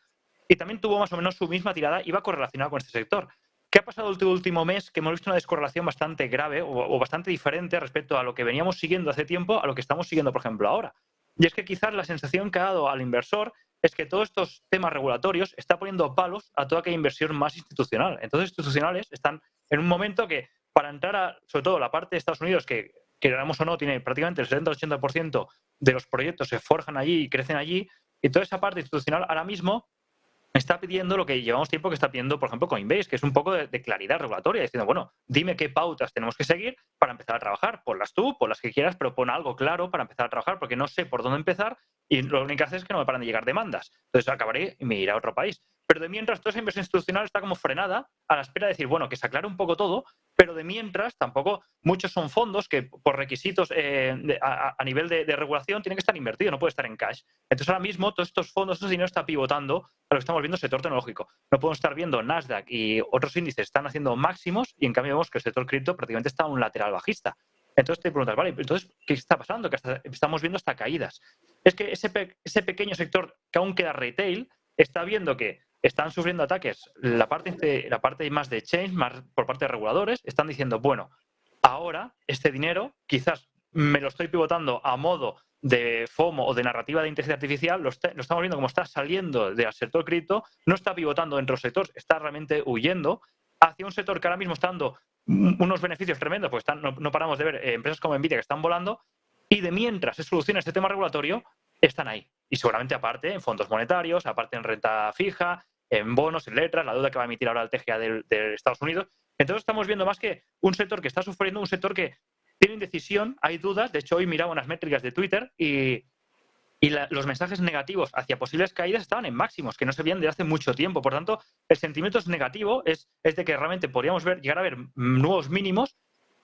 y también tuvo más o menos su misma tirada y va correlacionada con este sector. ¿Qué ha pasado el último mes? Que hemos visto una descorrelación bastante grave o bastante diferente respecto a lo que veníamos siguiendo hace tiempo a lo que estamos siguiendo, por ejemplo, ahora. Y es que quizás la sensación que ha dado al inversor es que todos estos temas regulatorios están poniendo palos a toda aquella inversión más institucional. Entonces, institucionales están en un momento que para entrar sobre todo la parte de Estados Unidos, que queramos o no, tiene prácticamente el 70-80% de los proyectos se forjan allí y crecen allí, y toda esa parte institucional ahora mismo está pidiendo lo que llevamos tiempo que está pidiendo, por ejemplo, Coinbase, que es un poco de claridad regulatoria, diciendo, bueno, dime qué pautas tenemos que seguir para empezar a trabajar. Ponlas tú, pon las que quieras, pero pon algo claro para empezar a trabajar, porque no sé por dónde empezar y lo único que hace es que no me paran de llegar demandas. Entonces acabaré y me iré a otro país. Pero de mientras, toda esa inversión institucional está como frenada a la espera de decir, bueno, que se aclare un poco todo, pero de mientras tampoco muchos son fondos que por requisitos a nivel de regulación tienen que estar invertidos, no puede estar en cash. Entonces ahora mismo todos estos fondos, ese dinero está pivotando a lo que estamos viendo en el sector tecnológico. No podemos estar viendo Nasdaq y otros índices están haciendo máximos y en cambio vemos que el sector cripto prácticamente está en un lateral bajista. Entonces te preguntas, vale, entonces, ¿qué está pasando? Que estamos viendo hasta caídas. Es que ese pequeño sector que aún queda retail está viendo que están sufriendo ataques la parte más de exchange, más por parte de reguladores, están diciendo, bueno, ahora este dinero quizás me lo estoy pivotando a modo de FOMO o de narrativa de inteligencia artificial, lo estamos viendo como está saliendo del sector cripto, no está pivotando dentro del sector, está realmente huyendo hacia un sector que ahora mismo está dando unos beneficios tremendos, porque no paramos de ver empresas como Nvidia que están volando, y de mientras se soluciona este tema regulatorio, están ahí. Y seguramente aparte en fondos monetarios, aparte en renta fija, en bonos, en letras, la deuda que va a emitir ahora el TGA de Estados Unidos. Entonces estamos viendo más que un sector que está sufriendo, un sector que tiene indecisión, hay dudas. De hecho, hoy miraba unas métricas de Twitter y los mensajes negativos hacia posibles caídas estaban en máximos, que no se veían desde hace mucho tiempo. Por tanto, el sentimiento es negativo, es de que realmente podríamos llegar a ver nuevos mínimos,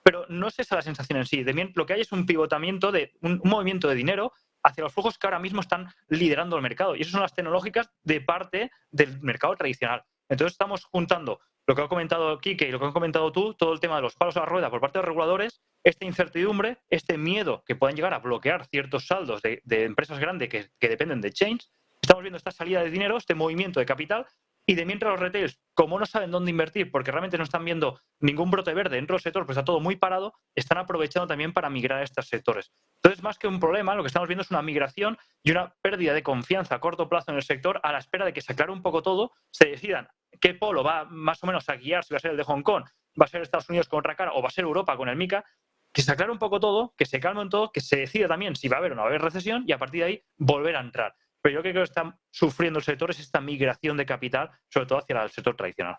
pero no es esa la sensación en sí. Lo que hay es un pivotamiento, un movimiento de dinero hacia los flujos que ahora mismo están liderando el mercado. Y esas son las tecnológicas de parte del mercado tradicional. Entonces estamos juntando lo que ha comentado Quique y lo que has comentado tú, todo el tema de los palos a la rueda por parte de los reguladores, esta incertidumbre, este miedo que puedan llegar a bloquear ciertos saldos de empresas grandes que dependen de exchange, estamos viendo esta salida de dinero, este movimiento de capital, y de mientras los retails, como no saben dónde invertir, porque realmente no están viendo ningún brote verde dentro del sector, pues está todo muy parado, están aprovechando también para migrar a estos sectores. Entonces, más que un problema, lo que estamos viendo es una migración y una pérdida de confianza a corto plazo en el sector, a la espera de que se aclare un poco todo, se decidan qué polo va más o menos a guiar, si va a ser el de Hong Kong, va a ser Estados Unidos con otra cara o va a ser Europa con el MiCA, que se aclare un poco todo, que se calme en todo, que se decida también si va a haber o no va a haber recesión y a partir de ahí volver a entrar. Pero yo creo que está sufriendo el sector es esta migración de capital, sobre todo hacia el sector tradicional.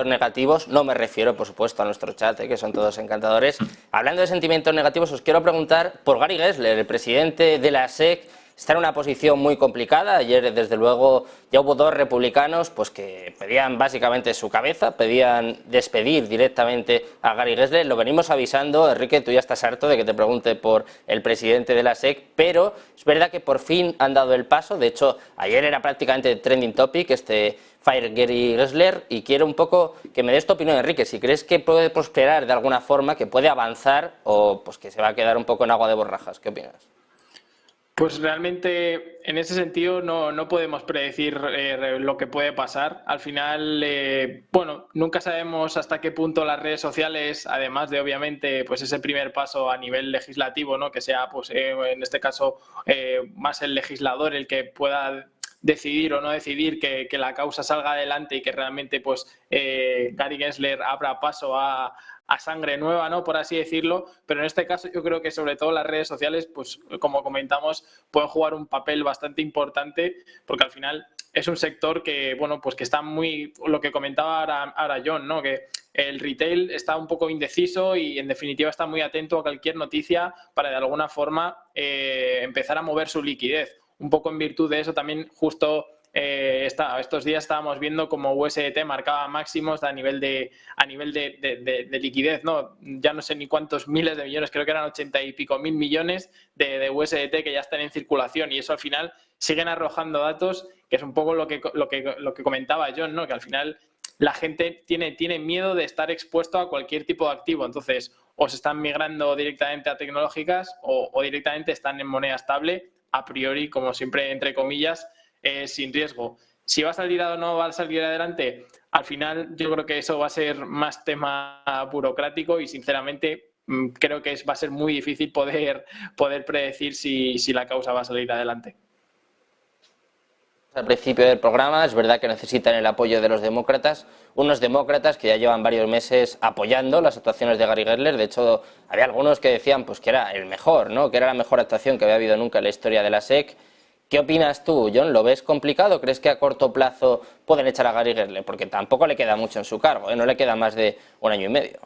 Negativos, no me refiero, por supuesto, a nuestro chat, que son todos encantadores. Hablando de sentimientos negativos, os quiero preguntar por Gary Gensler, el presidente de la SEC. Está en una posición muy complicada. Ayer, desde luego, ya hubo 2 republicanos pues, que pedían básicamente su cabeza, pedían despedir directamente a Gary Gensler. Lo venimos avisando, Enrique, tú ya estás harto de que te pregunte por el presidente de la SEC, pero es verdad que por fin han dado el paso. De hecho, ayer era prácticamente trending topic Fire Gary Gensler, y quiero un poco que me des tu opinión, Enrique, si crees que puede prosperar de alguna forma, que puede avanzar o pues que se va a quedar un poco en agua de borrajas. ¿Qué opinas? Pues realmente en ese sentido no podemos predecir lo que puede pasar. Al final, bueno, nunca sabemos hasta qué punto las redes sociales, además de obviamente pues ese primer paso a nivel legislativo, ¿no? Que sea pues en este caso más el legislador el que pueda decidir o no decidir que la causa salga adelante y que realmente pues Gary Gensler abra paso a sangre nueva, ¿no? Por así decirlo, pero en este caso yo creo que sobre todo las redes sociales, pues como comentamos, pueden jugar un papel bastante importante, porque al final es un sector que, bueno, pues que está muy, lo que comentaba ahora John, ¿no? Que el retail está un poco indeciso y en definitiva está muy atento a cualquier noticia para de alguna forma empezar a mover su liquidez. Un poco en virtud de eso también justo estos días estábamos viendo como USDT marcaba máximos a nivel de liquidez, ¿no? Ya no sé ni cuántos miles de millones, creo que eran 80 y pico mil millones de USDT que ya están en circulación, y eso al final siguen arrojando datos, que es un poco lo que comentaba John, ¿no? Que al final la gente tiene miedo de estar expuesto a cualquier tipo de activo. Entonces, o se están migrando directamente a tecnológicas o directamente están en moneda estable, a priori, como siempre, entre comillas, sin riesgo. Si va a salir o no va a salir adelante, al final yo creo que eso va a ser más tema burocrático y sinceramente creo que va a ser muy difícil poder predecir si la causa va a salir adelante. Al principio del programa, es verdad que necesitan el apoyo de los demócratas, unos demócratas que ya llevan varios meses apoyando las actuaciones de Gary Gensler. De hecho, había algunos que decían pues, que era el mejor, ¿no? Que era la mejor actuación que había habido nunca en la historia de la SEC. ¿Qué opinas tú, John? ¿Lo ves complicado? ¿Crees que a corto plazo pueden echar a Gary Gensler? Porque tampoco le queda mucho en su cargo, ¿eh? No le queda más de 1 año y medio.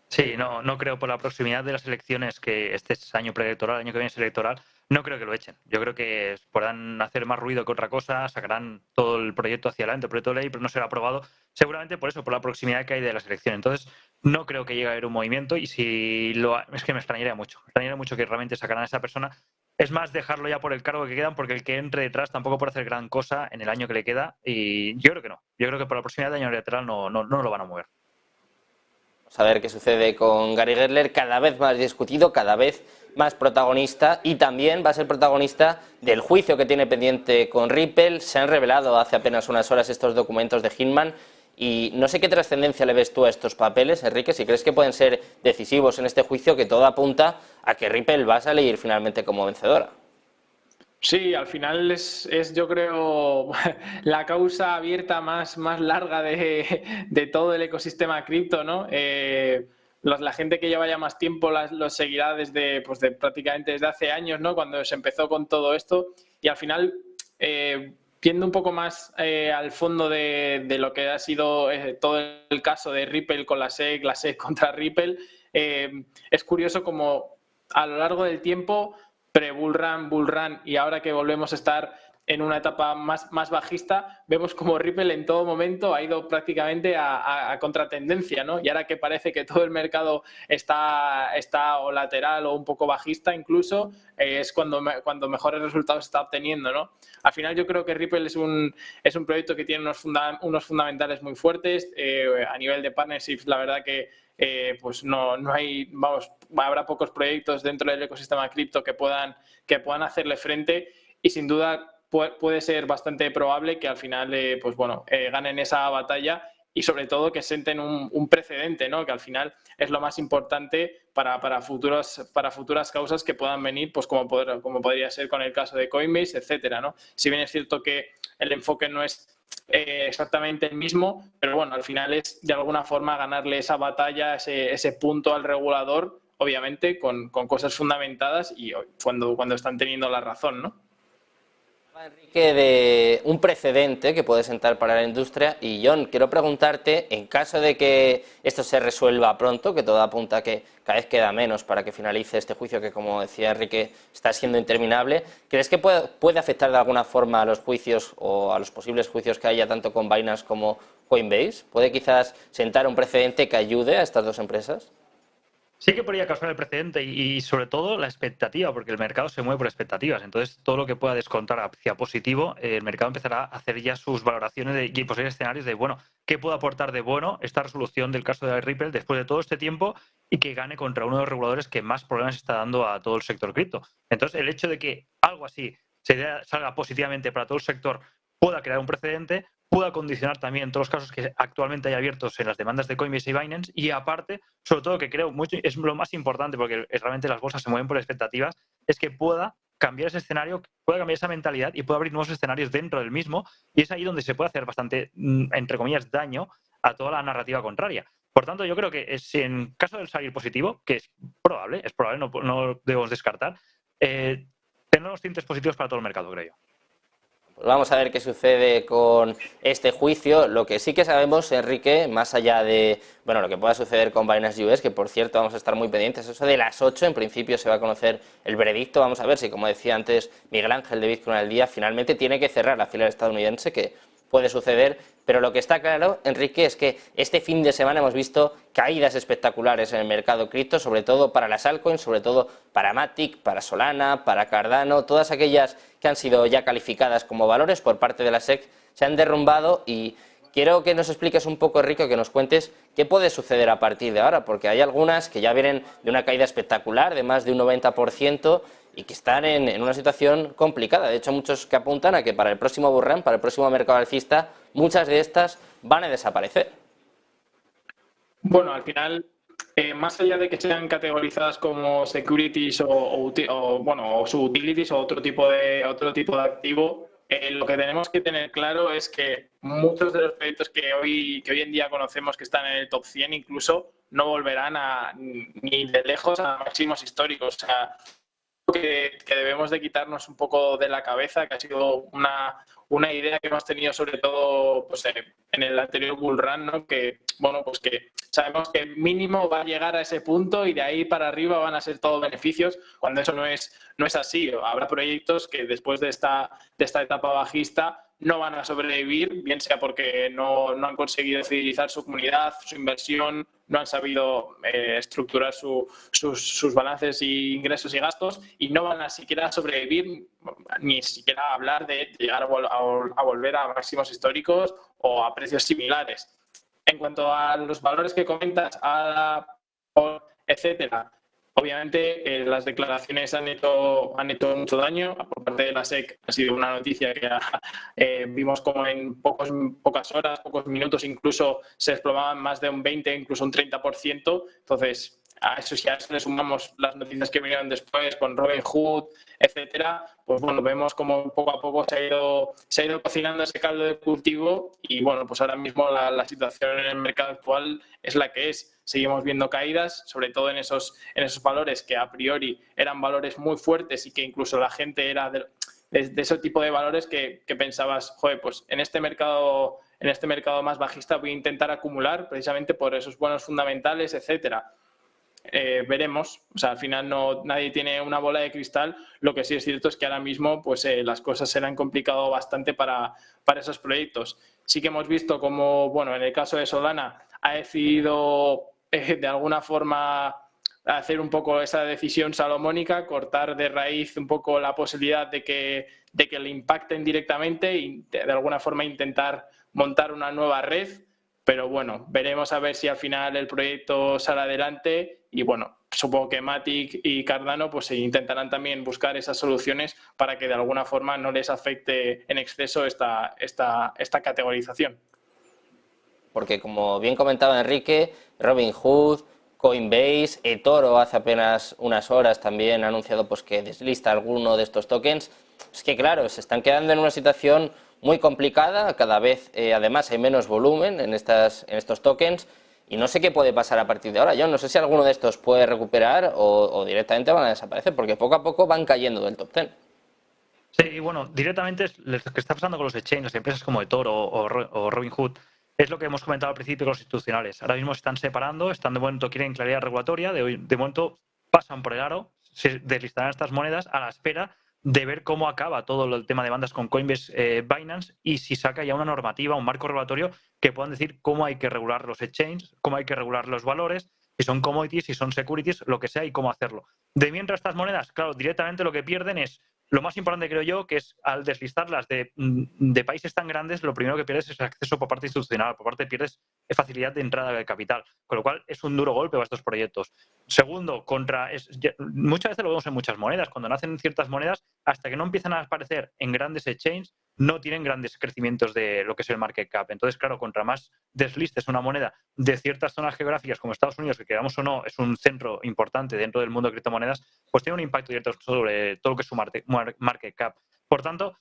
Sí, no creo, por la proximidad de las elecciones, que este es año preelectoral, el año que viene es electoral, no creo que lo echen. Yo creo que podrán hacer más ruido que otra cosa, sacarán todo el proyecto hacia adelante, el proyecto de ley, pero no será aprobado, seguramente por eso, por la proximidad que hay de las elecciones. Entonces, no creo que llegue a haber un movimiento, y si es que me extrañaría mucho que realmente sacaran a esa persona. Es más, dejarlo ya por el cargo que quedan, porque el que entre detrás tampoco puede hacer gran cosa en el año que le queda, y yo creo que no. Yo creo que por la proximidad de año electoral no lo van a mover. A ver qué sucede con Gary Gensler, cada vez más discutido, cada vez más protagonista, y también va a ser protagonista del juicio que tiene pendiente con Ripple. Se han revelado hace apenas unas horas estos documentos de Hinman, y no sé qué trascendencia le ves tú a estos papeles, Enrique, si crees que pueden ser decisivos en este juicio, que todo apunta a que Ripple va a salir finalmente como vencedora. Sí, al final es yo creo, la causa abierta más larga de todo el ecosistema cripto, ¿no? La gente que lleva ya más tiempo los seguirá desde prácticamente desde hace años, ¿no? Cuando se empezó con todo esto, y al final, viendo un poco más al fondo de lo que ha sido todo el caso de Ripple con la SEC contra Ripple, es curioso como a lo largo del tiempo, pre-bullrun, bullrun, y ahora que volvemos a estar en una etapa más bajista, vemos como Ripple en todo momento ha ido prácticamente a contratendencia, ¿no? Y ahora que parece que todo el mercado está o lateral o un poco bajista incluso, es cuando mejores resultados está obteniendo, ¿no? Al final yo creo que Ripple es un proyecto que tiene unos fundamentales muy fuertes. A nivel de partnerships, la verdad que pues no hay, habrá pocos proyectos dentro del ecosistema cripto que puedan hacerle frente. y sin duda puede ser bastante probable que al final pues bueno, ganen esa batalla y sobre todo que sienten un precedente, ¿no? Que al final es lo más importante para futuras causas que puedan venir, pues como podría ser con el caso de Coinbase, etcétera, ¿no? Si bien es cierto que el enfoque no es exactamente el mismo, pero bueno, al final es de alguna forma ganarle esa batalla, ese punto al regulador, obviamente con cosas fundamentadas y cuando están teniendo la razón, ¿no? Enrique, de un precedente que puede sentar para la industria, y John, quiero preguntarte, en caso de que esto se resuelva pronto, que todo apunta a que cada vez queda menos para que finalice este juicio que, como decía Enrique, está siendo interminable, ¿crees que puede afectar de alguna forma a los juicios o a los posibles juicios que haya tanto con Binance como Coinbase? ¿Puede quizás sentar un precedente que ayude a estas dos empresas? Sí que podría causar el precedente y sobre todo la expectativa, porque el mercado se mueve por expectativas. Entonces, todo lo que pueda descontar hacia positivo, el mercado empezará a hacer ya sus valoraciones y posibles escenarios de, bueno, ¿qué puede aportar de bueno esta resolución del caso de Ripple después de todo este tiempo y que gane contra uno de los reguladores que más problemas está dando a todo el sector cripto? Entonces, el hecho de que algo así salga positivamente para todo el sector pueda crear un precedente, pueda condicionar también todos los casos que actualmente hay abiertos en las demandas de Coinbase y Binance, y aparte, sobre todo, que creo mucho, es lo más importante porque realmente las bolsas se mueven por expectativas, es que pueda cambiar ese escenario, pueda cambiar esa mentalidad y pueda abrir nuevos escenarios dentro del mismo, y es ahí donde se puede hacer bastante, entre comillas, daño a toda la narrativa contraria. Por tanto, yo creo que si en caso del salir positivo, que es probable, no debemos descartar, tendremos tintes positivos para todo el mercado, creo yo. Vamos a ver qué sucede con este juicio. Lo que sí que sabemos, Enrique, más allá de lo que pueda suceder con Binance US, que por cierto vamos a estar muy pendientes, eso de las 8 en principio se va a conocer el veredicto. Vamos a ver si, como decía antes Miguel Ángel de Bitcoin al Día, finalmente tiene que cerrar la filial estadounidense, que puede suceder. Pero lo que está claro, Enrique, es que este fin de semana hemos visto caídas espectaculares en el mercado cripto, sobre todo para las altcoins, sobre todo para Matic, para Solana, para Cardano, todas aquellas que han sido ya calificadas como valores por parte de la SEC se han derrumbado, y quiero que nos expliques un poco, Enrique, que nos cuentes qué puede suceder a partir de ahora, porque hay algunas que ya vienen de una caída espectacular de más de un 90%, y que están en una situación complicada. De hecho, muchos que apuntan a que para el próximo bull run, para el próximo mercado alcista, muchas de estas van a desaparecer. Bueno, al final, más allá de que sean categorizadas como securities o utilities o otro tipo de activo, lo que tenemos que tener claro es que muchos de los proyectos que hoy en día conocemos que están en el top 100 incluso no volverán ni de lejos a máximos históricos. O sea, que debemos de quitarnos un poco de la cabeza, que ha sido una idea que hemos tenido sobre todo pues, en el anterior bull run, ¿no? Que sabemos que mínimo va a llegar a ese punto y de ahí para arriba van a ser todos beneficios, cuando eso no es así. Habrá proyectos que después de esta etapa bajista no van a sobrevivir, bien sea porque no han conseguido fidelizar su comunidad, su inversión, no han sabido estructurar sus balances y ingresos y gastos, y no van a siquiera sobrevivir, ni siquiera hablar de llegar a volver a máximos históricos o a precios similares. En cuanto a los valores que comentas, etcétera, obviamente las declaraciones han hecho mucho daño. Por parte de la SEC ha sido una noticia que vimos como en pocas horas, pocos minutos incluso se desplomaban más de un 20, incluso un 30%. Entonces, a eso ya le sumamos las noticias que vinieron después con Robinhood, etcétera, pues bueno, vemos como poco a poco se ha ido cocinando ese caldo de cultivo, y bueno, pues ahora mismo la situación en el mercado actual es la que es. Seguimos viendo caídas, sobre todo en esos valores que a priori eran valores muy fuertes y que incluso la gente era de ese tipo de valores que pensabas, joder, pues en este mercado más bajista voy a intentar acumular precisamente por esos buenos fundamentales, etcétera. Veremos, o sea, al final nadie tiene una bola de cristal. Lo que sí es cierto es que ahora mismo pues las cosas se le han complicado bastante para esos proyectos. Sí que hemos visto como, bueno, en el caso de Solana ha decidido de alguna forma hacer un poco esa decisión salomónica, cortar de raíz un poco la posibilidad de que le impacten directamente y de alguna forma intentar montar una nueva red. Pero bueno, veremos a ver si al final el proyecto sale adelante y bueno, supongo que Matic y Cardano pues intentarán también buscar esas soluciones para que de alguna forma no les afecte en exceso esta categorización. Porque como bien comentaba Enrique, Robinhood, Coinbase, eToro hace apenas unas horas también ha anunciado pues que deslista alguno de estos tokens. Es que claro, se están quedando en una situación muy complicada, cada vez además hay menos volumen en estos tokens y no sé qué puede pasar a partir de ahora. Yo no sé si alguno de estos puede recuperar o directamente van a desaparecer, porque poco a poco van cayendo del top 10. Sí, bueno, directamente lo que está pasando con los exchanges, las empresas como eToro o Robinhood, es lo que hemos comentado al principio con los institucionales. Ahora mismo se están separando, están de momento quieren claridad regulatoria, de momento pasan por el aro, se deslistarán estas monedas a la espera de ver cómo acaba todo el tema de bandas con Coinbase, Binance y si saca ya una normativa, un marco regulatorio que puedan decir cómo hay que regular los exchanges, cómo hay que regular los valores, si son commodities, si son securities, lo que sea y cómo hacerlo. De mientras estas monedas, claro, directamente lo que pierden es lo más importante, creo yo, que es al deslistarlas de países tan grandes, lo primero que pierdes es acceso por parte institucional, por parte pierdes facilidad de entrada de capital, con lo cual es un duro golpe para estos proyectos. Segundo, muchas veces lo vemos en muchas monedas, cuando nacen ciertas monedas, hasta que no empiezan a aparecer en grandes exchanges, no tienen grandes crecimientos de lo que es el market cap. Entonces, claro, contra más deslistes una moneda de ciertas zonas geográficas como Estados Unidos, que queramos o no, es un centro importante dentro del mundo de criptomonedas, pues tiene un impacto directo sobre todo lo que es su market cap. Por tanto,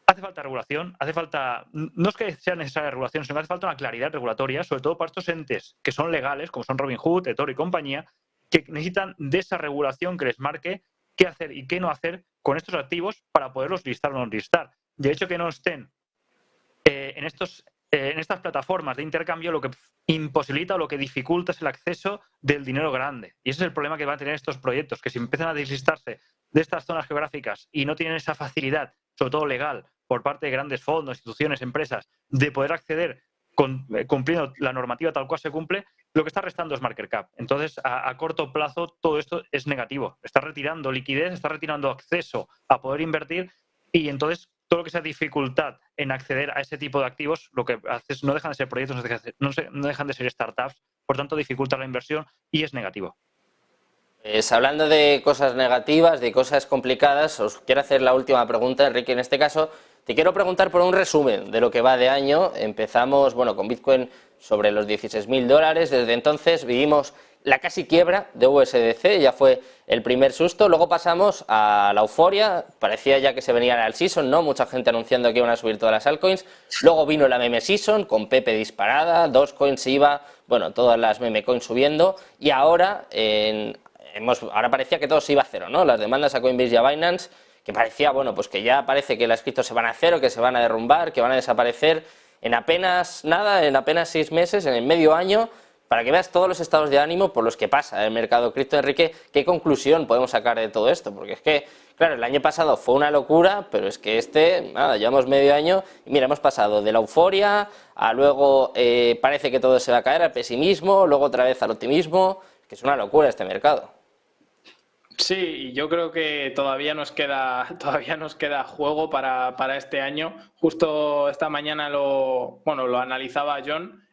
hace falta regulación, hace falta, no es que sea necesaria regulación, sino que hace falta una claridad regulatoria, sobre todo para estos entes que son legales, como son Robinhood, eToro y compañía, que necesitan de esa regulación que les marque qué hacer y qué no hacer con estos activos para poderlos listar o no listar. De hecho, que no estén en estas plataformas de intercambio, lo que imposibilita o lo que dificulta es el acceso del dinero grande. Y ese es el problema que van a tener estos proyectos, que si empiezan a deslistarse de estas zonas geográficas y no tienen esa facilidad, sobre todo legal, por parte de grandes fondos, instituciones, empresas, de poder acceder cumpliendo la normativa tal cual se cumple, lo que está restando es market cap. Entonces, a corto plazo, todo esto es negativo. Está retirando liquidez, está retirando acceso a poder invertir y entonces todo lo que sea dificultad en acceder a ese tipo de activos, lo que hace es no dejan de ser proyectos, no dejan de ser startups, por tanto dificulta la inversión y es negativo. Pues hablando de cosas negativas, de cosas complicadas, os quiero hacer la última pregunta, Enrique, en este caso. Te quiero preguntar por un resumen de lo que va de año. Empezamos con Bitcoin sobre los $16.000. Desde entonces vivimos la casi quiebra de USDC, ya fue el primer susto. Luego pasamos a la euforia, parecía ya que se venía al season, ¿no? Mucha gente anunciando que iban a subir todas las altcoins. Luego vino la meme season con Pepe disparada, Dogecoin se iba, todas las meme coins subiendo. Y ahora, ahora parecía que todo se iba a cero, ¿no? Las demandas a Coinbase y a Binance, que parecía, que ya parece que las criptos se van a cero, que se van a derrumbar, que van a desaparecer en apenas nada, en apenas 6 meses, en el medio año. Para que veas todos los estados de ánimo por los que pasa el mercado cripto, Enrique, ¿qué conclusión podemos sacar de todo esto? Porque es que, claro, el año pasado fue una locura, pero es que llevamos medio año y mira, hemos pasado de la euforia a luego parece que todo se va a caer, al pesimismo, luego otra vez al optimismo, que es una locura este mercado. Sí, y yo creo que todavía nos queda juego para este año. Justo esta mañana lo analizaba John.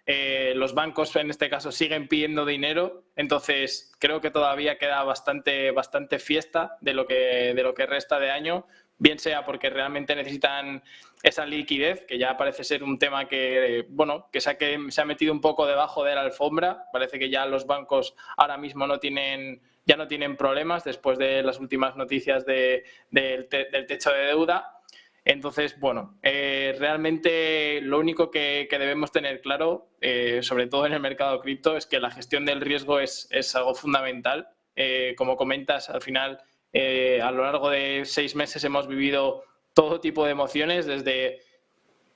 Los bancos en este caso siguen pidiendo dinero, entonces creo que todavía queda bastante fiesta de lo que resta de año, bien sea porque realmente necesitan esa liquidez, que ya parece ser un tema que se ha metido un poco debajo de la alfombra. Parece que ya los bancos ahora mismo ya no tienen problemas después de las últimas noticias del techo de deuda. Entonces, realmente lo único que debemos tener claro, sobre todo en el mercado cripto, es que la gestión del riesgo es algo fundamental. Como comentas, al final, a lo largo de 6 meses hemos vivido todo tipo de emociones, desde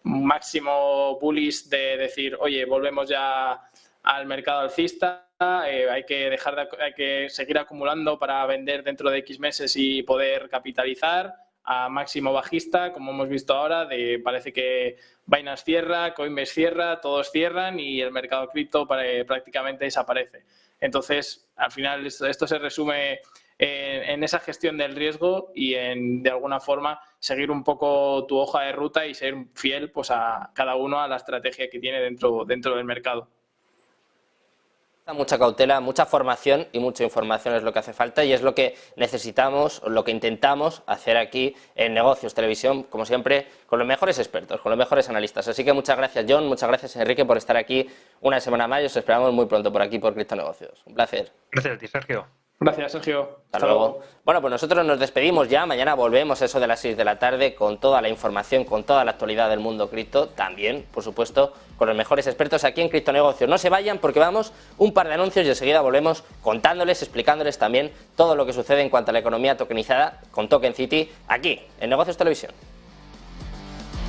máximo bullish de decir, oye, volvemos ya al mercado alcista, hay que seguir acumulando para vender dentro de X meses y poder capitalizar, a máximo bajista, como hemos visto ahora, parece que Binance cierra, Coinbase cierra, todos cierran y el mercado cripto prácticamente desaparece. Entonces, al final esto se resume en esa gestión del riesgo y en, de alguna forma, seguir un poco tu hoja de ruta y ser fiel pues, a cada uno a la estrategia que tiene dentro del mercado. Mucha cautela, mucha formación y mucha información es lo que hace falta y es lo que necesitamos, lo que intentamos hacer aquí en Negocios Televisión, como siempre, con los mejores expertos, con los mejores analistas. Así que muchas gracias, John, muchas gracias, Enrique, por estar aquí una semana más y os esperamos muy pronto por aquí por Criptonegocios. Un placer. Gracias a ti, Sergio. Gracias, Sergio. Hasta luego. Bueno, pues nosotros nos despedimos ya. Mañana volvemos a eso de las 6 de la tarde con toda la información, con toda la actualidad del mundo cripto. También, por supuesto, con los mejores expertos aquí en Criptonegocios. No se vayan porque vamos un par de anuncios y enseguida volvemos contándoles, explicándoles también todo lo que sucede en cuanto a la economía tokenizada con Token City aquí en Negocios Televisión.